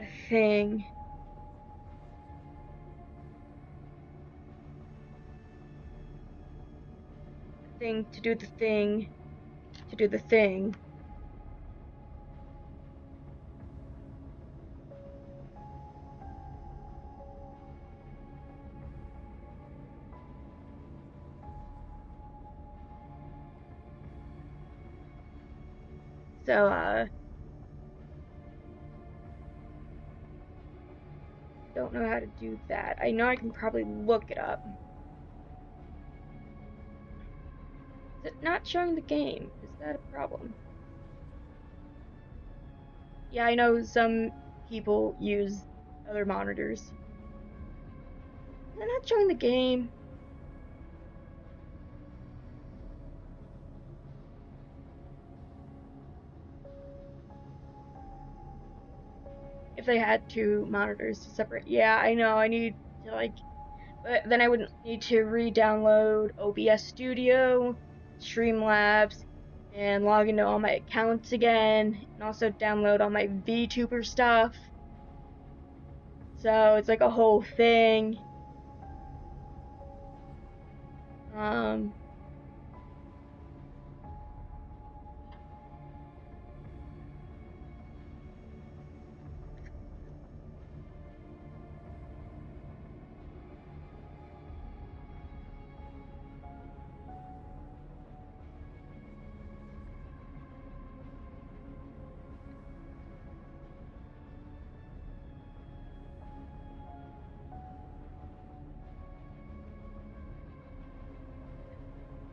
a thing. To do the thing. To do the thing. So, don't know how to do that. I know I can probably look it up. Is it not showing the game? Is that a problem? Yeah, I know some people use other monitors. Is it not showing the game? If they had two monitors to separate. Yeah, I know, I need to but then I would need to re-download OBS Studio, Streamlabs, and log into all my accounts again, and also download all my VTuber stuff. So it's like a whole thing.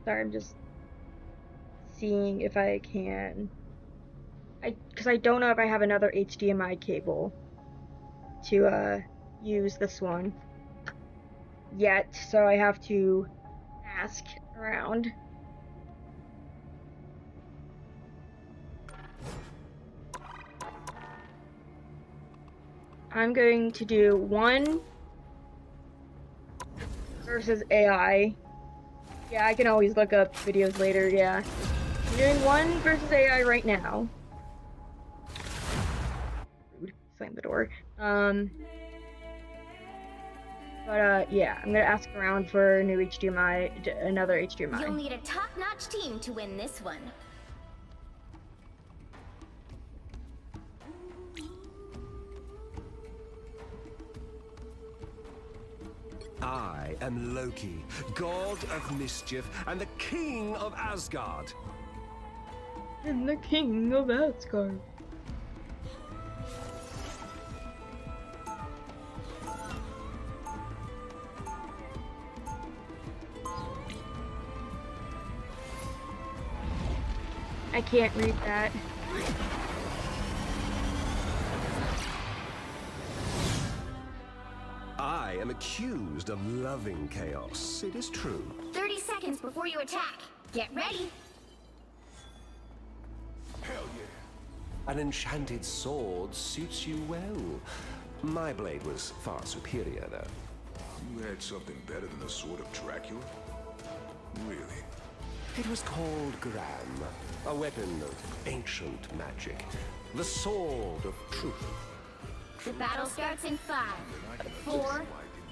Sorry, I'm just seeing if I can. Because I don't know if I have another HDMI cable to use this one yet, so I have to ask around. I'm going to do 1 versus AI. Yeah, I can always look up videos later, yeah. I'm doing 1 versus AI right now. Rude. Slam the door. Yeah, I'm gonna ask around for a new HDMI, another HDMI. You'll need a top-notch team to win this one. I am Loki, god of mischief and the king of Asgard. And the king of Asgard. I can't read that. I am accused of loving chaos. It is true. 30 seconds before you attack. Get ready. Hell yeah. An enchanted sword suits you well. My blade was far superior, though. You had something better than the sword of Dracula? Really? It was called Gram, a weapon of ancient magic. The sword of truth. The battle starts in 5, 4,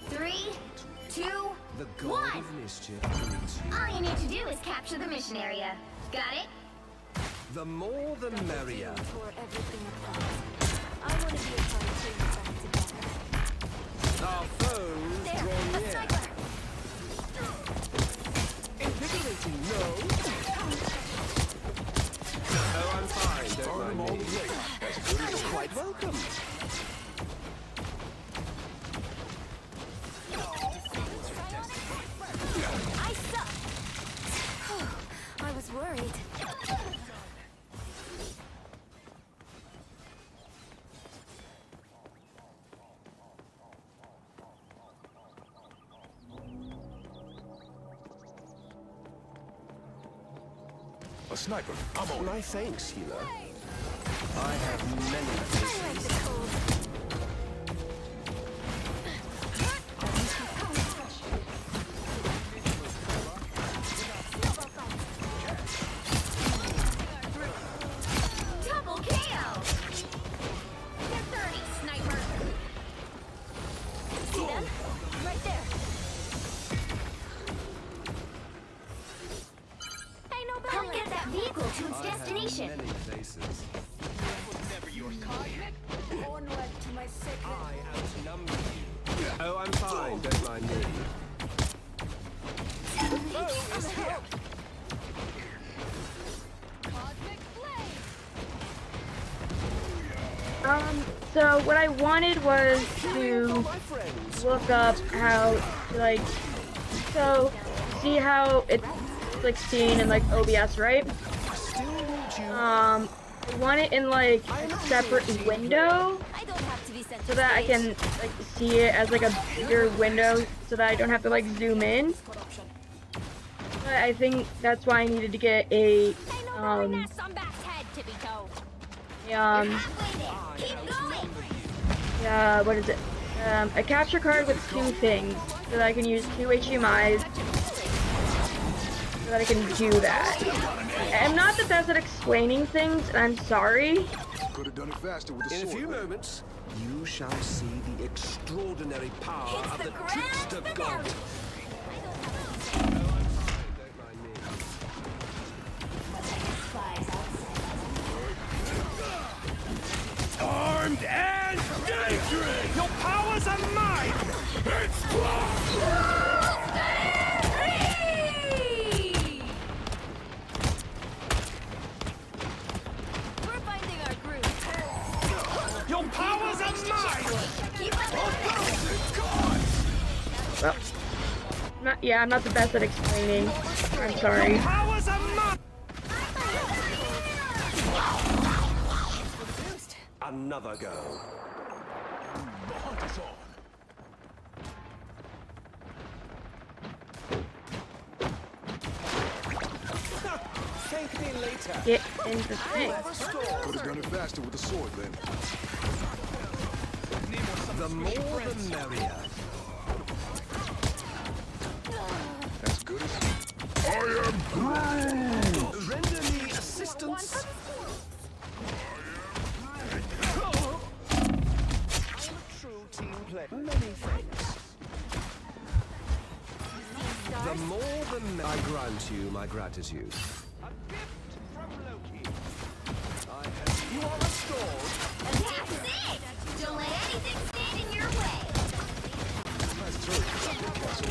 3, 2, The god 1. of mischief greets you. All you need to do is capture the mission area. Got it? The more the merrier. Our foes There, draw a near. sniper. Invigorating, no? Oh, I'm fine, don't mind me. You're quite welcome. I suck. I was worried. A sniper. I'm on. My thanks, healer. I have many faces. Double KO. They're 30, sniper. See them? Right there. Hey, no better. Help get that vehicle to its destination. I have many faces. I outnumber you. Oh, I'm fine, don't mind me. Oh, it's here. So what I wanted was to My friends. look up how to, like, so see how it's like seen in like OBS, right? I still need you. I want it in like a separate window I don't have to be sent so that I can like see it as like a bigger window so that I don't have to like zoom in. But I think that's why I needed to get a on Bat's head, tippy toe. Keep going. what is it? A capture card with 2 things so that I can use 2 HDMIs so that I can do that. I'm not the best at explaining things, and I'm sorry. Could have done it faster with the In a sword. few moments, you shall see the extraordinary power Hits of the the ground trickster for god. them. Don't mind me. Armed and dangerous! Your powers are mine! We're finding our groove. Your powers are mine! Keep up the Well, Yeah, I'm not the best at explaining. I'm sorry. Another go. Thank me later. Get in the thing. Could have done it faster with the sword then. The more the merrier. As good as I am Groot. Render me assistance. True team play. Many thanks. The more the merrier. I grant you my gratitude. A gift from Loki. You are restored. That's it! Don't let anything stand in your way. Nice turret for something, Castle.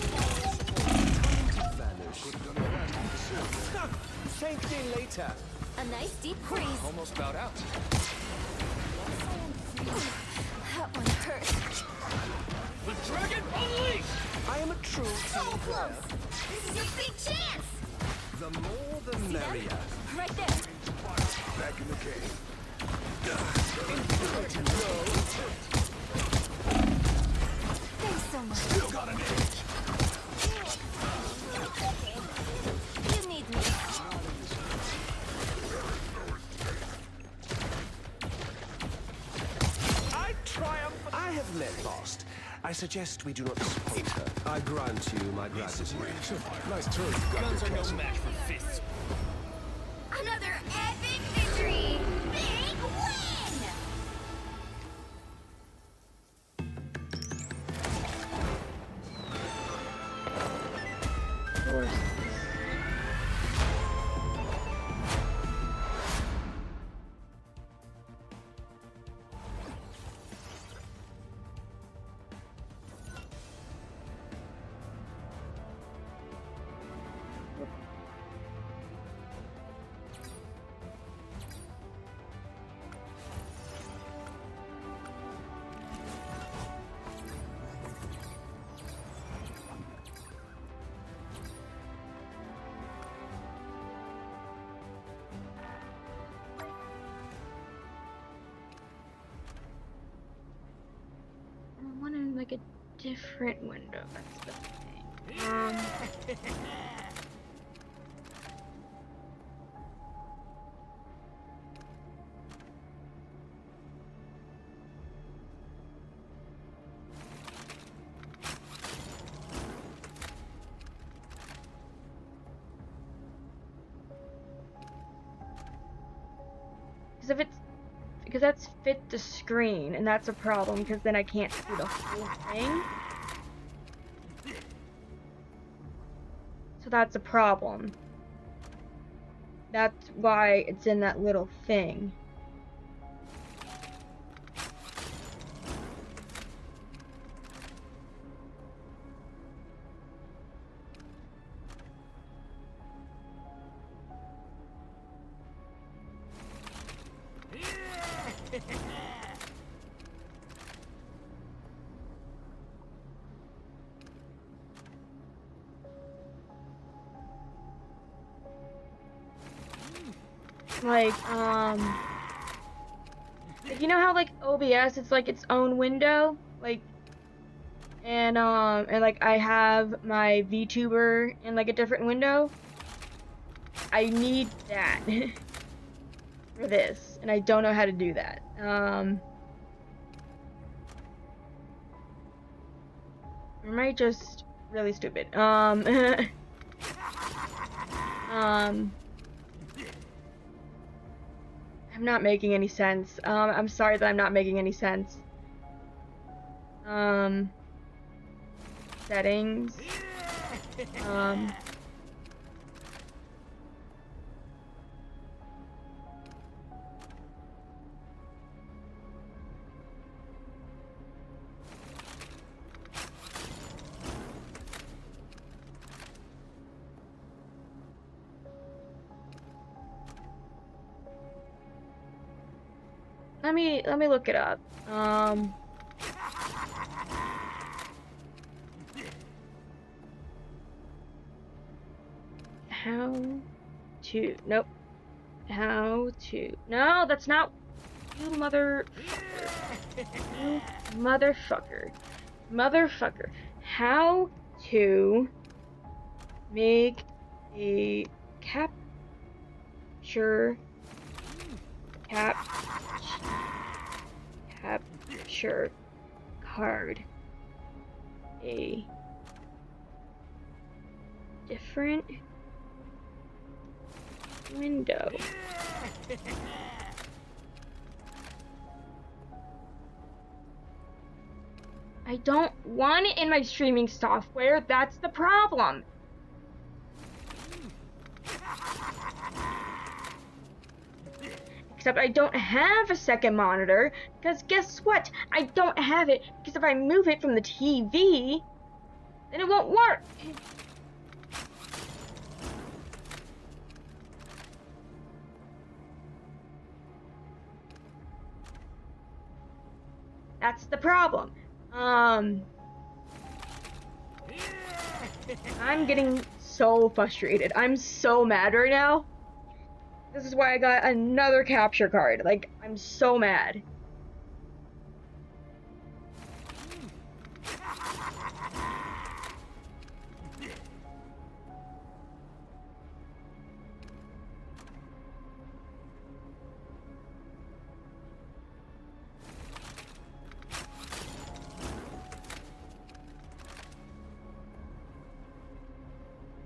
Vanish. Could have done it faster with the sword then. Thank me later. A nice deep freeze. Almost bowed out. That one hurt. The dragon unleashed! I am a true So team player. close! This is your big chance! The more the merrier. Right there. Back in the cave. Thanks so much. Still got an edge. You need me. I triumph. I have met Lost. I suggest we do not disappoint her. I grant you my gratitude. Nice turret you got Guns there, are no Castle. match for fists. Another epic victory! Big win! Of course. I wanted like a different window. That's the thing. Because if it's because that's fit the screen, and that's a problem because then I can't see the whole thing. So that's a problem. That's why it's in that little thing. Like, you know how, like, OBS, it's like its own window? Like, and like, I have my VTuber in, like, a different window? I need that for this, and I don't know how to do that. Or am I just really stupid? I'm not making any sense. I'm sorry that I'm not making any sense. Settings. Let me look it up. How to, nope. How to, no, that's not, you motherfucker. Motherfucker. How to make a capture card a different window. I don't want it in my streaming software, that's the problem. Except I don't have a second monitor, because guess what? I don't have it, because if I move it from the TV, then it won't work. That's the problem. I'm getting so frustrated. I'm so mad right now. This is why I got another capture card. Like, I'm so mad.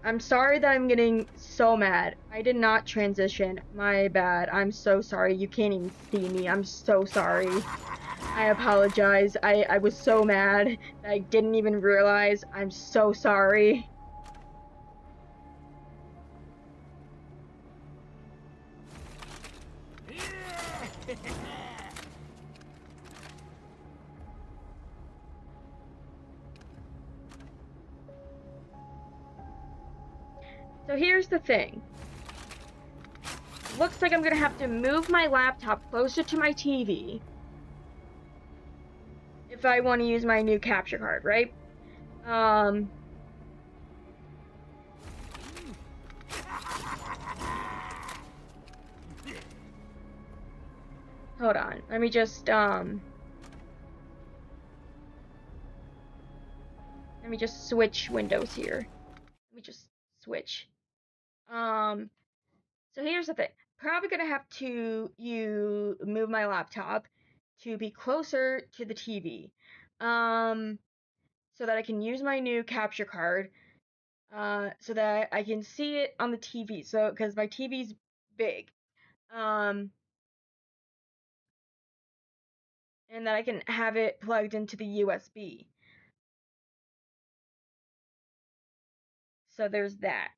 I'm sorry that I'm getting so mad. I did not transition. My bad. I'm so sorry. You can't even see me. I'm so sorry. I apologize. I was so mad that I didn't even realize. I'm so sorry. So here's the thing. Looks like I'm gonna have to move my laptop closer to my TV if I want to use my new capture card, right? Hold on. Let me just switch windows here. Let me just switch. So here's the thing. Probably gonna have to move my laptop to be closer to the TV. So that I can use my new capture card. So that I can see it on the TV. So, because my TV's big. And that I can have it plugged into the USB. So there's that.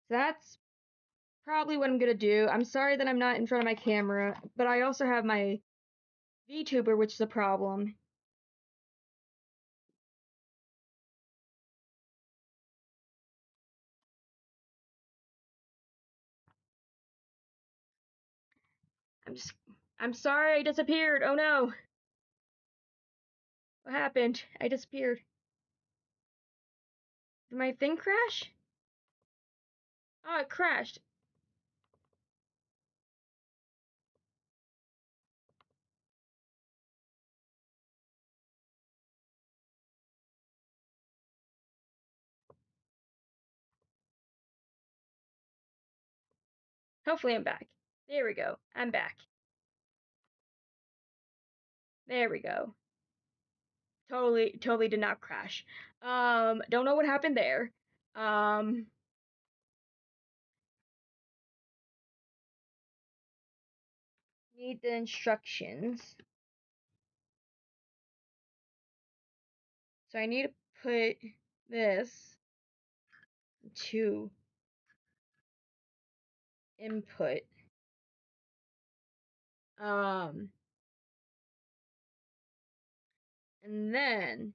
So that's probably what I'm gonna do. I'm sorry that I'm not in front of my camera, but I also have my VTuber, which is a problem. I'm sorry I disappeared. Oh no. What happened? I disappeared. Did my thing crash? Oh, it crashed. Hopefully I'm back. There we go. I'm back. There we go. Totally did not crash. Don't know what happened there. Need the instructions. So I need to put this to input. And then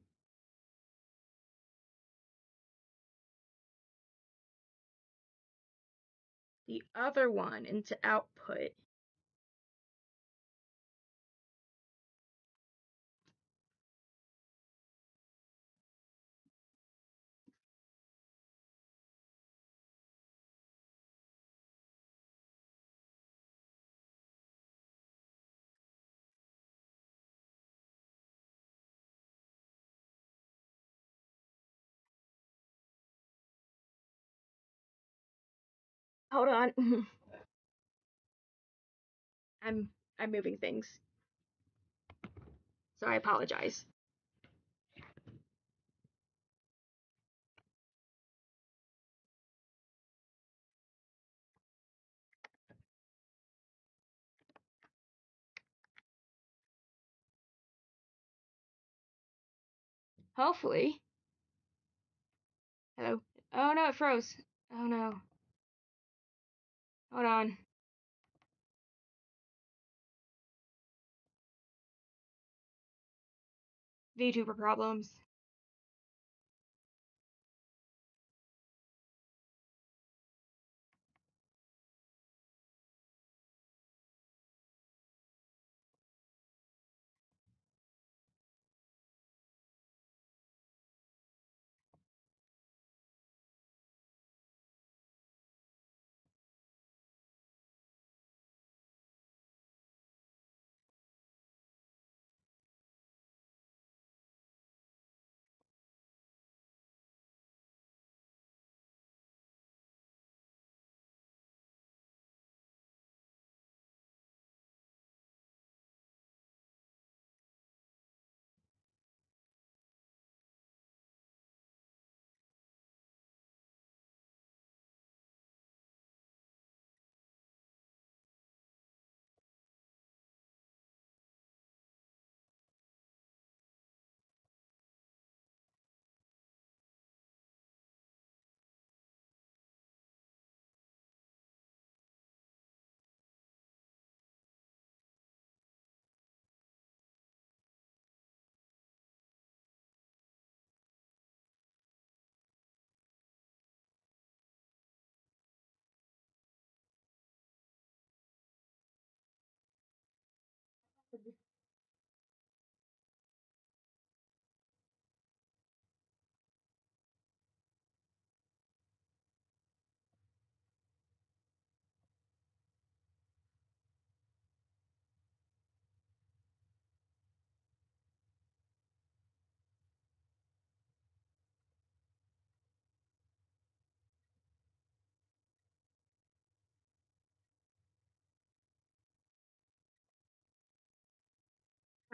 the other one into output. Hold on. I'm moving things. So I apologize. Hopefully. Hello. Oh no, it froze. Oh no. Hold on. VTuber problems.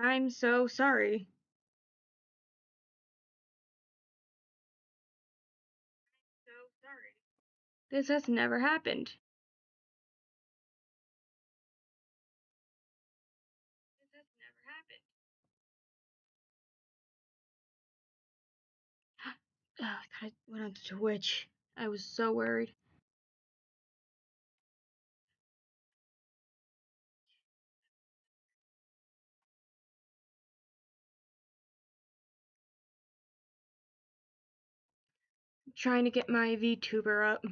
I'm so sorry. So sorry. This has never happened. This has never happened. Oh, I thought I went on to Twitch. I was so worried. I'm trying to get my VTuber up.